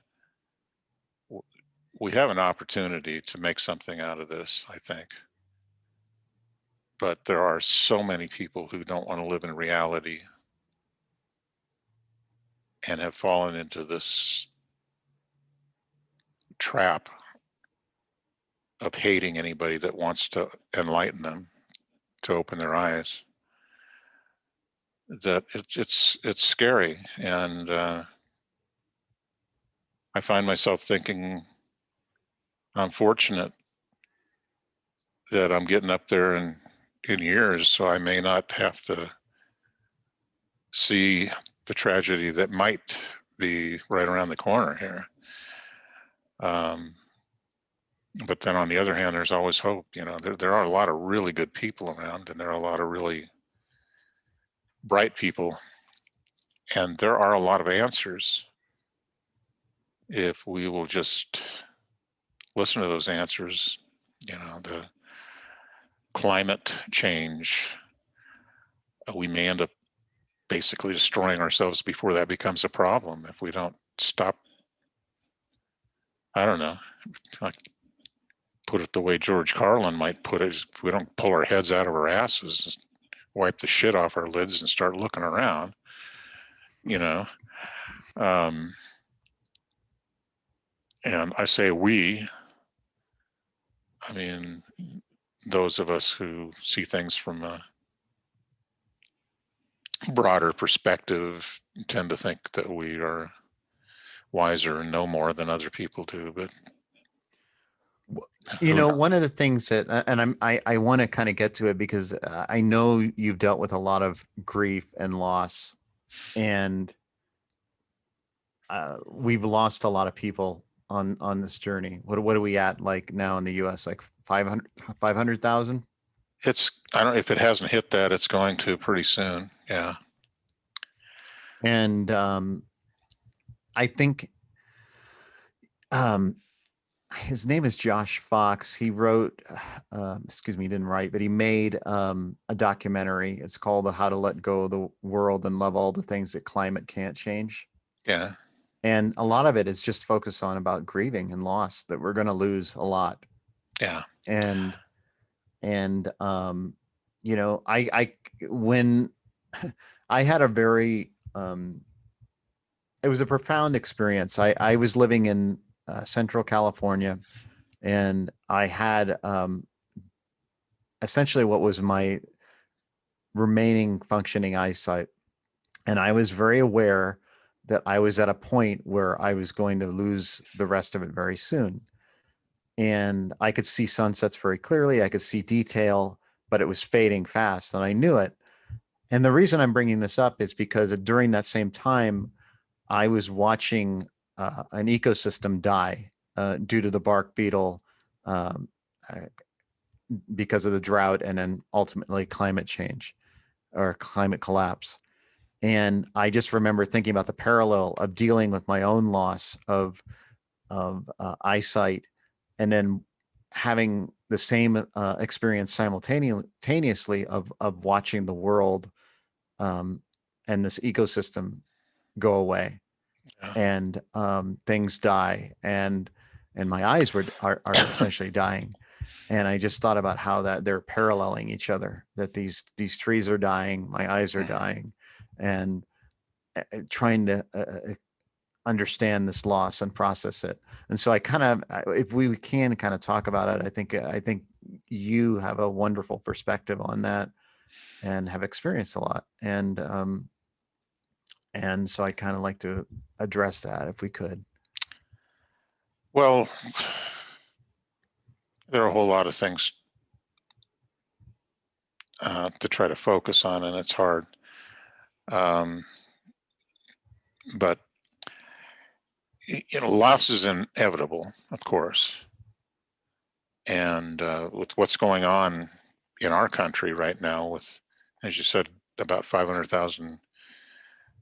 we have an opportunity to make something out of this, I think. But there are so many people who don't want to live in reality and have fallen into this trap of hating anybody that wants to enlighten them, to open their eyes, that it's scary. And I find myself thinking I'm fortunate that I'm getting up there in years, so I may not have to see the tragedy that might be right around the corner here. But then on the other hand, there's always hope. You know, there are a lot of really good people around, and there are a lot of really bright people, and there are a lot of answers if we will just listen to those answers. You know, the climate change, we may end up basically destroying ourselves before that becomes a problem if we don't stop. I don't know, like, put it the way George Carlin might put it, if we don't pull our heads out of our asses, wipe the shit off our lids and start looking around, you know. And I say we, I mean, those of us who see things from a broader perspective tend to think that we are wiser and know more than other people do, but you know, one of the things that, and I want to kind of get to it because I know you've dealt with a lot of grief and loss, and we've lost a lot of people on this journey. What are we at like now in the U.S.? Like 500,000? It's, I don't know if it hasn't hit that, it's going to pretty soon. Yeah. And I think his name is Josh Fox. He wrote, excuse me, he didn't write, but he made a documentary. It's called How to Let Go of the World and Love All the Things That Climate Can't Change. Yeah. And a lot of it is just focused on about grieving and loss, that we're going to lose a lot. Yeah. And you know, when I had a very, it was a profound experience. I was living in Central California, and I had essentially what was my remaining functioning eyesight. And I was very aware that I was at a point where I was going to lose the rest of it very soon. And I could see sunsets very clearly. I could see detail, but it was fading fast, and I knew it. And the reason I'm bringing this up is because during that same time, I was watching an ecosystem die due to the bark beetle, um, because of the drought, and then ultimately climate change or climate collapse. And I just remember thinking about the parallel of dealing with my own loss of eyesight, and then having the same experience simultaneously of watching the world and this ecosystem go away, Yeah. and things die, and my eyes are essentially dying. And I just thought about how that they're paralleling each other, that these trees are dying, my eyes are dying, and trying to understand this loss and process it. And so I kind of, if we can kind of talk about it, I think you have a wonderful perspective on that and have experienced a lot. And so I kind of like to address that if we could. Well, there are a whole lot of things to try to focus on, and it's hard. But you know, loss is inevitable, of course. And with what's going on in our country right now, with, as you said, about 500,000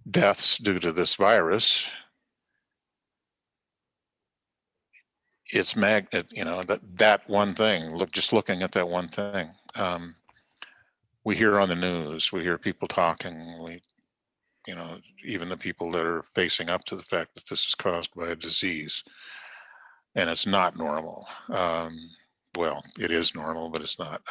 deaths due to this virus, it's you know, that one thing, just looking at that one thing. We hear on the news, we hear people talking, you know, even the people that are facing up to the fact that this is caused by a disease, and it's not normal. Well, it is normal, but it's not.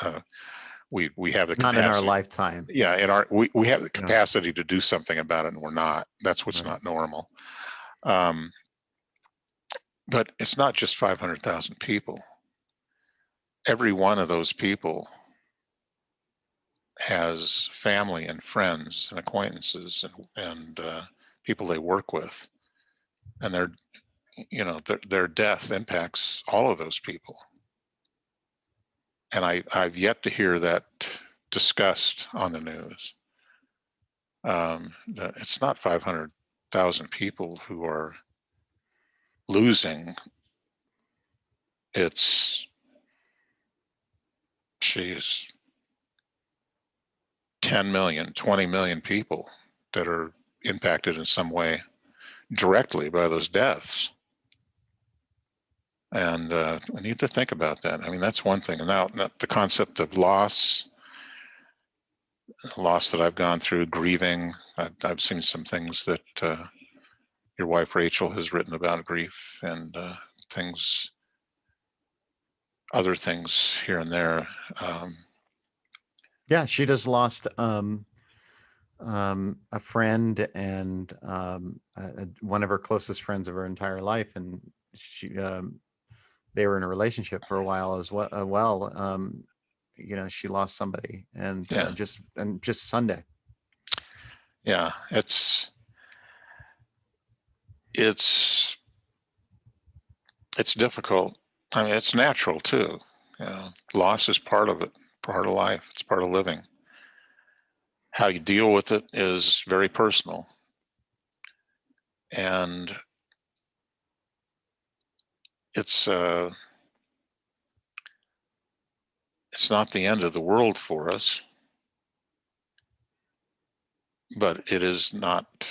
We have the Not in our capacity. lifetime. Yeah, we have the Yeah. capacity to do something about it, and we're not. That's what's Right. not normal. But it's not just 500,000 people. Every one of those people has family and friends and acquaintances and people they work with, and you know, their death impacts all of those people. And I've yet to hear that discussed on the news. It's not 500 100,000 people who are losing. She's 10 million, 20 million people that are impacted in some way directly by those deaths. And we need to think about that. I mean, that's one thing. And now the concept of loss that I've gone through, grieving. I've seen some things that your wife Rachel has written about grief, and other things here and there. Yeah, she just lost a friend and one of her closest friends of her entire life, and they were in a relationship for a while as well. You know, she lost somebody, and Yeah. just Sunday. Yeah, it's difficult. I mean, it's natural too. You know, loss is part of it, part of life. It's part of living. How you deal with it is very personal. And it's not the end of the world for us, but it's not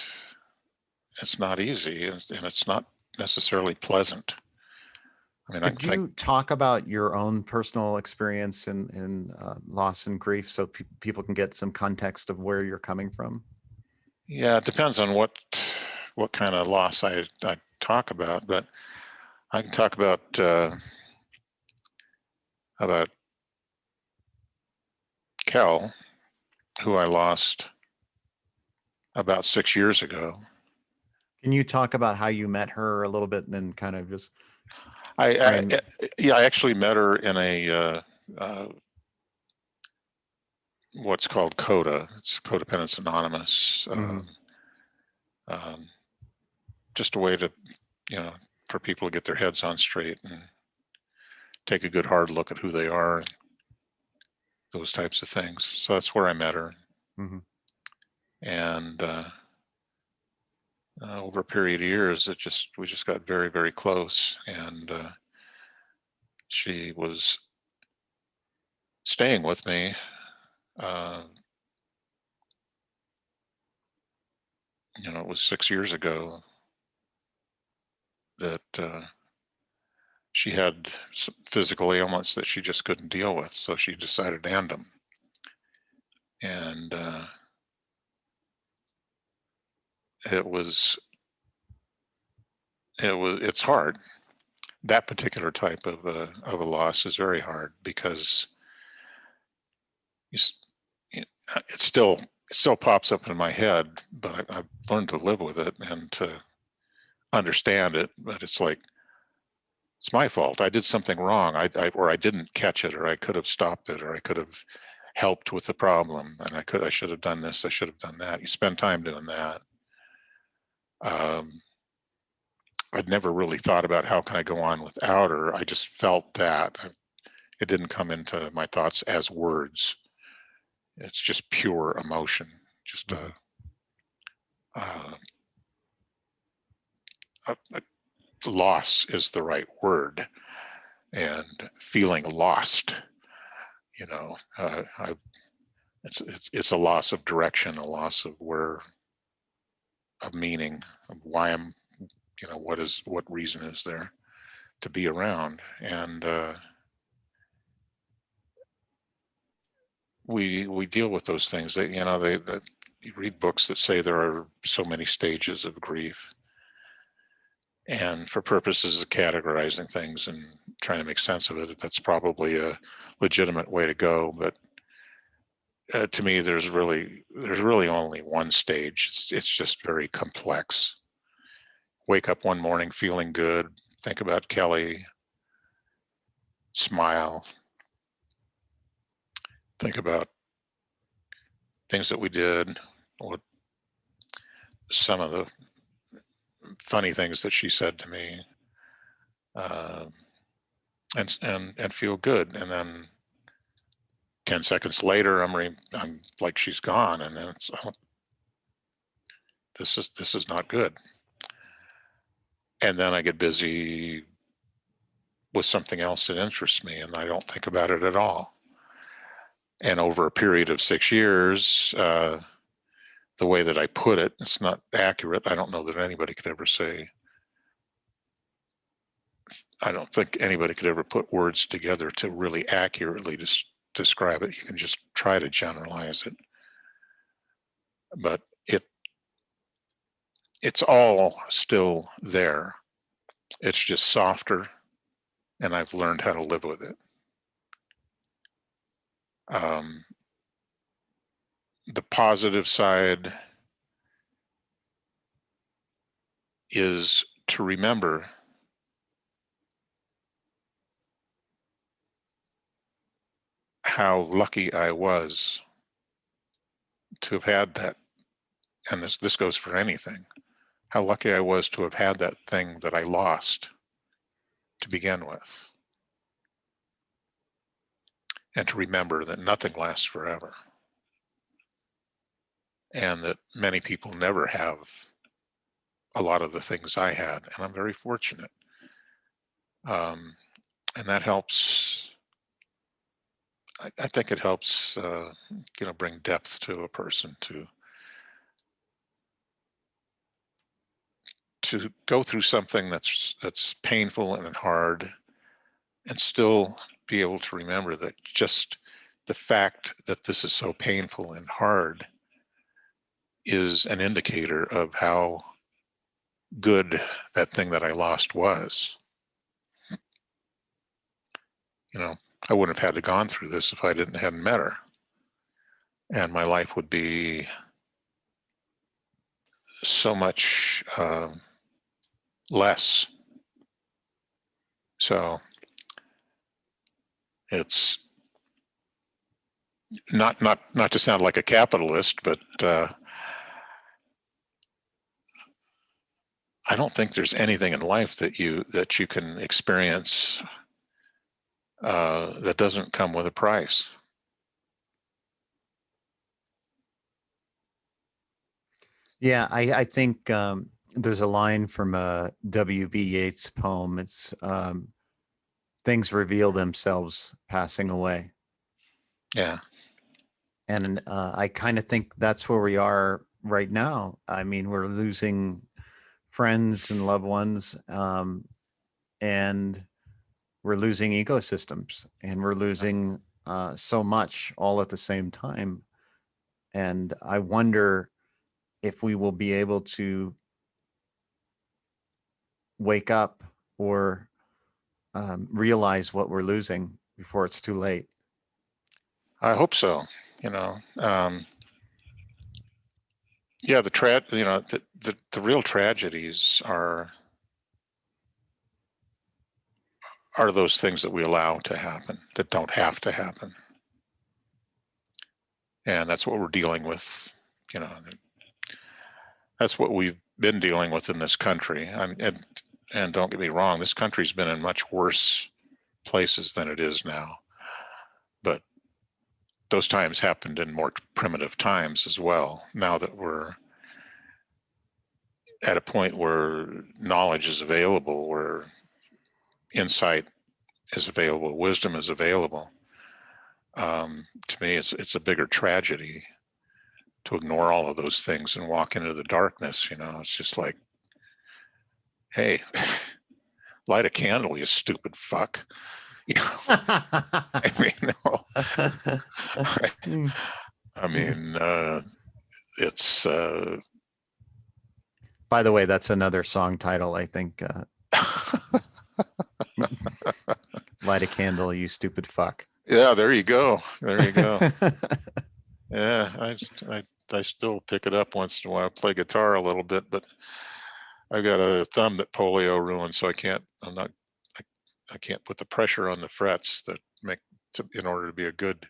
easy, and it's not necessarily pleasant. I mean, Could you talk about your own personal experience in loss and grief, so people can get some context of where you're coming from? Yeah, it depends on what kind of loss I talk about, but I can talk about Kel, who I lost about 6 years ago. Can you talk about how you met her a little bit, and then kind of just I actually met her in a what's called CODA. It's Codependence Anonymous. Just a way to, for people to get their heads on straight and take a good hard look at who they are, and those types of things. So that's where I met her. And over a period of years, we just got very, very close. And she was staying with me. It was 6 years ago that she had some physical ailments that she just couldn't deal with, so she decided to end them. And it's hard. That particular type of a loss is very hard, because it still pops up in my head, but I've learned to live with it and to understand it. But it's like, it's my fault. I did something wrong. Or I didn't catch it, or I could have stopped it, or I could have helped with the problem, and I should have done this. I should have done that. You spend time doing that. I'd never really thought about how can I go on without her. I just felt that it didn't come into my thoughts as words. It's just pure emotion. Just loss is the right word, and feeling lost. It's a loss of direction, a loss of meaning, of why I'm, what reason is there to be around. And we deal with those things. That you read books that say there are so many stages of grief, and for purposes of categorizing things and trying to make sense of it, that's probably a legitimate way to go. But to me, there's really only one stage. It's just very complex. Wake up one morning feeling good, think about Kelly, smile, think about things that we did, what some of the funny things that she said to me, and feel good. And then 10 seconds later, I'm like, she's gone, and then this is not good. And then I get busy with something else that interests me, and I don't think about it at all. And over a period of 6 years, the way that I put it, it's not accurate. I don't know that anybody could ever say, I don't think anybody could ever put words together to really accurately describe it. You can just try to generalize it. But it's all still there. It's just softer, and I've learned how to live with it. The positive side is to remember how lucky I was to have had that. And this goes for anything. How lucky I was to have had that thing that I lost to begin with. And to remember that nothing lasts forever. And that many people never have a lot of the things I had. And I'm very fortunate. And that helps. I think it helps, bring depth to a person to go through something that's painful and hard, and still be able to remember that just the fact that this is so painful and hard is an indicator of how good that thing that I lost was. I wouldn't have had to gone through this if I hadn't met her, and my life would be so much less. So it's not to sound like a capitalist, but I don't think there's anything in life that you can experience that doesn't come with a price. Yeah, I think there's a line from a W.B. Yeats poem. It's things reveal themselves passing away. Yeah. And I kind of think that's where we are right now. I mean, we're losing friends and loved ones, and we're losing ecosystems, and we're losing so much all at the same time. And I wonder if we will be able to wake up or realize what we're losing before it's too late. I hope so. Yeah, the real tragedies are those things that we allow to happen, that don't have to happen. And that's what we're dealing with, that's what we've been dealing with in this country. And don't get me wrong, this country's been in much worse places than it is now. But those times happened in more primitive times as well. Now that we're at a point where knowledge is available, where insight is available, wisdom is available, to me, it's a bigger tragedy to ignore all of those things and walk into the darkness. It's just like, hey, light a candle, you stupid fuck. I mean, no. I mean, it's. By the way, that's another song title, I think. Light a candle, you stupid fuck. Yeah, there you go. There you go. Yeah, I still pick it up once in a while. I play guitar a little bit, but I've got a thumb that polio ruined, so I can't put the pressure on the frets that in order to be a good,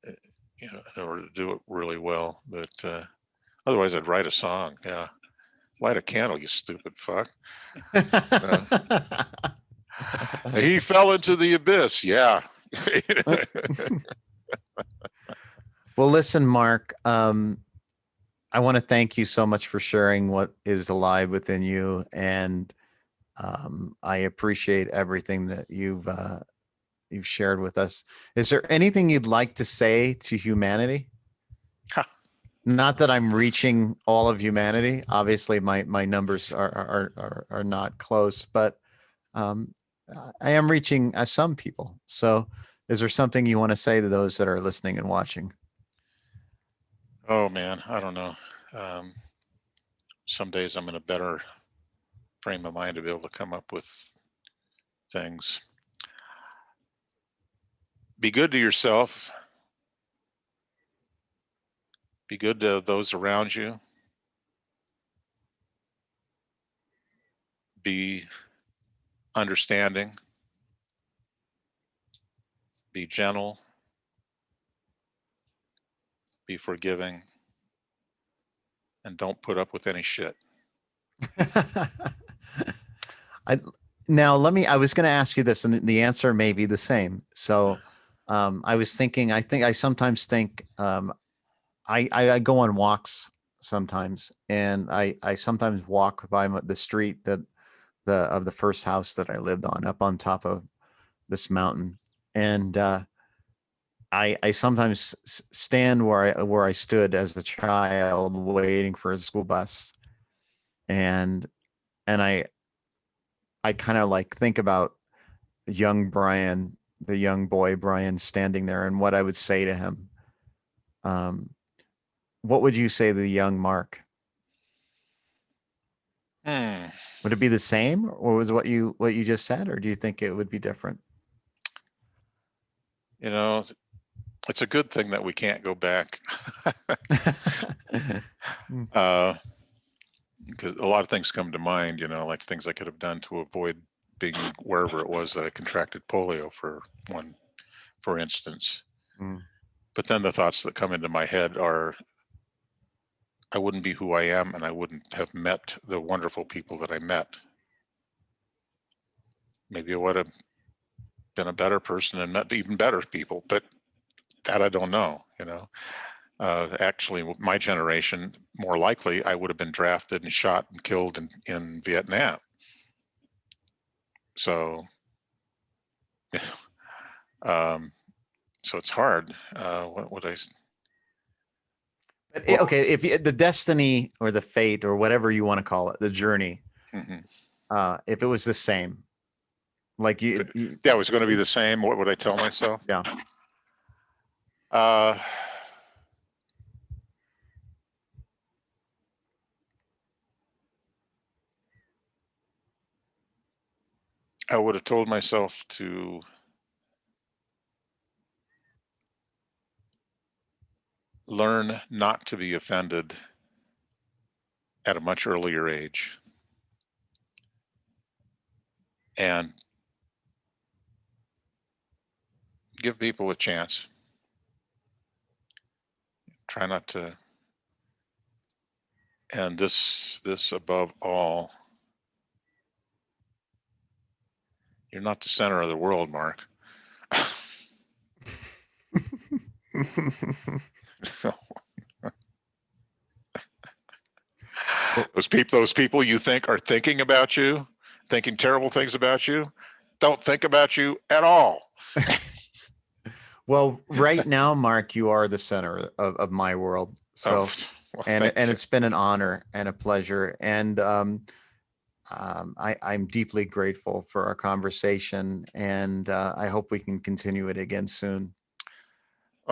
in order to do it really well. But otherwise, I'd write a song. Yeah, light a candle, you stupid fuck. He fell into the abyss. Yeah. Well, listen, Mark, I want to thank you so much for sharing what is alive within you, and I appreciate everything that you've shared with us. Is there anything you'd like to say to humanity? Not that I'm reaching all of humanity. Obviously, my numbers are not close, but um, I am reaching some people. So, is there something you want to say to those that are listening and watching? Oh man, I don't know. Some days I'm in a better frame of mind to be able to come up with things. Be good to yourself. Be good to those around you. Be understanding. Be gentle. Be forgiving. And don't put up with any shit. I I was going to ask you this, and the answer may be the same. So, I was thinking. I sometimes think. I go on walks sometimes, and I sometimes walk by the street that the first house that I lived on, up on top of this mountain, and I sometimes stand where I stood as a child waiting for a school bus, and and I kind of like think about young Brian, the young boy Brian, standing there, and what I would say to him. Um, what would you say to the young Mark? Hmm. Would it be the same, or was what you just said, or do you think it would be different? You know, it's a good thing that we can't go back. Because a lot of things come to mind, like things I could have done to avoid being wherever it was that I contracted polio, for instance. Mm. But then the thoughts that come into my head are, I wouldn't be who I am, and I wouldn't have met the wonderful people that I met. Maybe I would have been a better person and met even better people, but that I don't know. Actually, my generation, more likely, I would have been drafted and shot and killed in Vietnam. So, um, so it's hard. What would I? But Well, okay, if the destiny or the fate or whatever you want to call it, the journey, mhm. if it was the same, like Yeah, it was going to be the same. What would I tell myself? yeah. Uh, I would have told myself to learn not to be offended at a much earlier age, and give people a chance. Try not to, and this above all, you're not the center of the world, Mark. Those people you think are thinking about you, thinking terrible things about you, don't think about you at all. Well, right now, Mark, you are the center of my world. Oh, So, well, and thank you. it's been an honor and a pleasure, and I'm deeply grateful for our conversation, and I hope we can continue it again soon.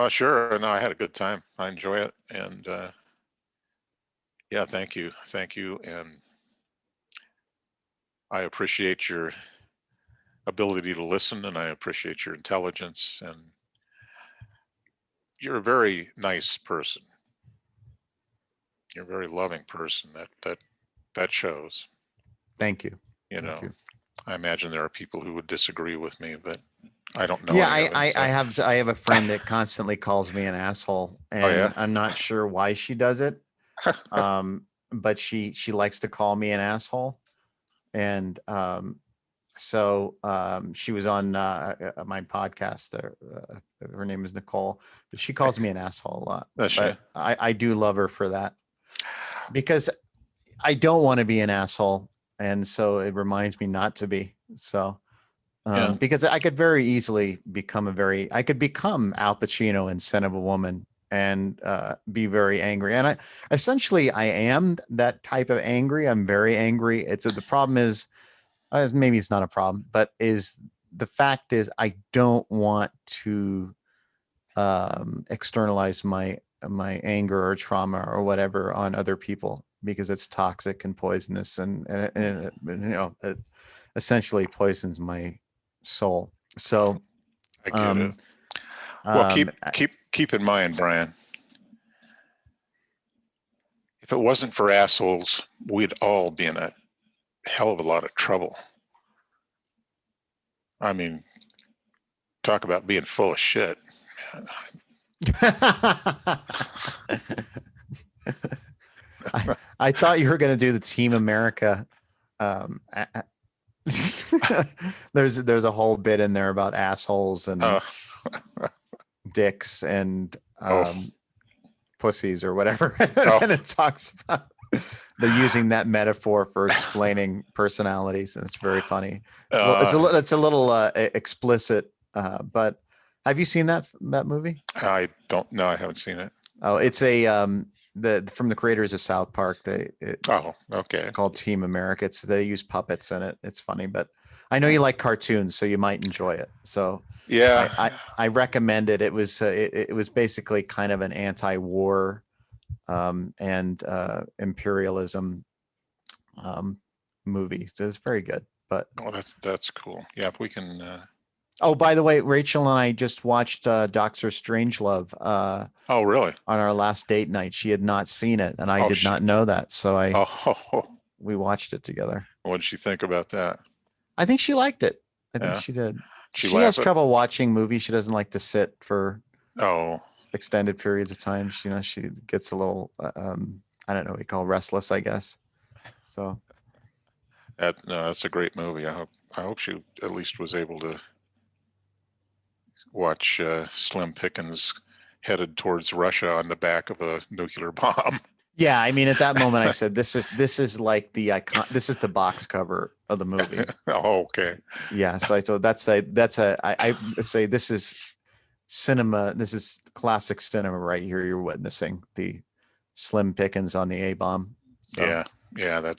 Sure. No, I had a good time. I enjoy it, and yeah, thank you, and I appreciate your ability to listen, and I appreciate your intelligence, and you're a very nice person. You're a very loving person. That shows. Thank you. You Thank know, you. I imagine there are people who would disagree with me, but I don't know Yeah, any of them. So, I have a friend that constantly calls me an asshole, oh yeah. and I'm not sure why she does it. But she likes to call me an asshole, and she was on my podcast. Her name is Nicole, but she calls me an asshole a lot. That's she. But I do love her for that. because I don't want to be an asshole. And so it reminds me not to be. So, Yeah. because I could very easily I could become Al Pacino in Son of a Woman and be very angry. And I am that type of angry. I'm very angry. The problem is, maybe it's not a problem, but the fact is I don't want to externalize my anger or trauma or whatever on other people because it's toxic and poisonous and it essentially poisons my soul. So I get um it. Well, keep in mind, Brian, if it wasn't for assholes, we'd all be in a hell of a lot of trouble. I mean, talk about being full of shit. I thought you were going to do the Team America. Um, there's a whole bit in there about assholes and dicks and pussies or whatever, and it talks about they're using that metaphor for explaining personalities, and it's very funny. It's a little explicit, but have you seen that movie? I don't know. I haven't seen it. Oh, it's a from the creators of South Park. Okay. It's called Team America. They use puppets in it. It's funny, but I know you like cartoons, so you might enjoy it. So yeah, I recommend it. It was basically kind of an anti-war and imperialism movie. So it's very good. But that's cool. Yeah, if we can. Oh, by the way, Rachel and I just watched Doctor Strangelove. Oh, really? On our last date night, she had not seen it, and I did not know that. So we watched it together. What did she think about that? I think she liked it. I think she did. She has trouble watching movies. She doesn't like to sit for extended periods of time. She gets a little I don't know what you call restless, I guess. So that's a great movie. I hope she at least was able to watch Slim Pickens headed towards Russia on the back of a nuclear bomb. Yeah, I mean, at that moment, I said, "This is like the icon. This is the box cover of the movie." Oh, okay. Yeah, so I thought I say this is cinema. This is classic cinema right here. You're witnessing the Slim Pickens on the A-bomb. So. Yeah,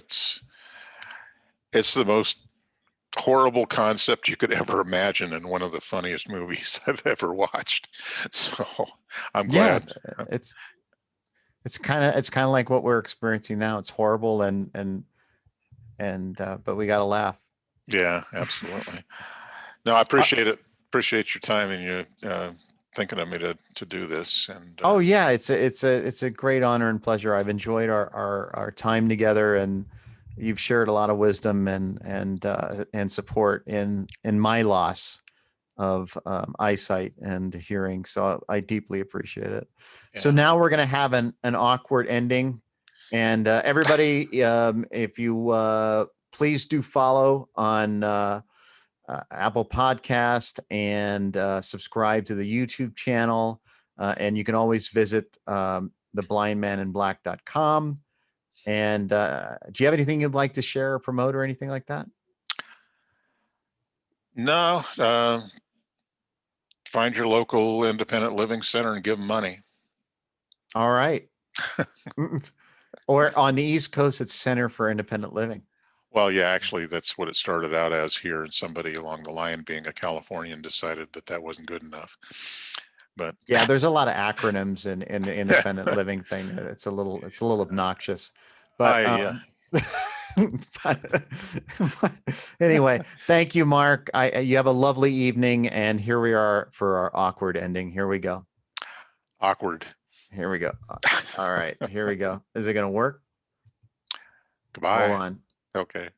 it's the most horrible concept you could ever imagine in one of the funniest movies I've ever watched. So I'm glad. Yeah, it's kind of like what we're experiencing now. It's horrible and but we got to laugh. Yeah, absolutely. No, I appreciate it. Appreciate your time and you thinking of me to do this. And oh yeah, it's a great honor and pleasure. I've enjoyed our time together, and you've shared a lot of wisdom and support in my loss of eyesight and hearing. So I deeply appreciate it. Yeah. So now we're going to have an awkward ending, and everybody, if you please do follow on Apple Podcast and subscribe to the YouTube channel. And you can always visit theblindmaninblack.com. And do you have anything you'd like to share or promote or anything like that? No. Find your local independent living center and give them money. All right. Or on the East Coast, it's Center for Independent Living. Well, yeah, actually, that's what it started out as here. And somebody along the line, being a Californian, decided that wasn't good enough. But yeah, there's a lot of acronyms in the independent living thing. It's a little obnoxious, but anyway, thank you, Mark. You have a lovely evening, and here we are for our awkward ending. Here we go. Awkward. Here we go. All right, here we go. Is it going to work? Goodbye. Hold on. Okay.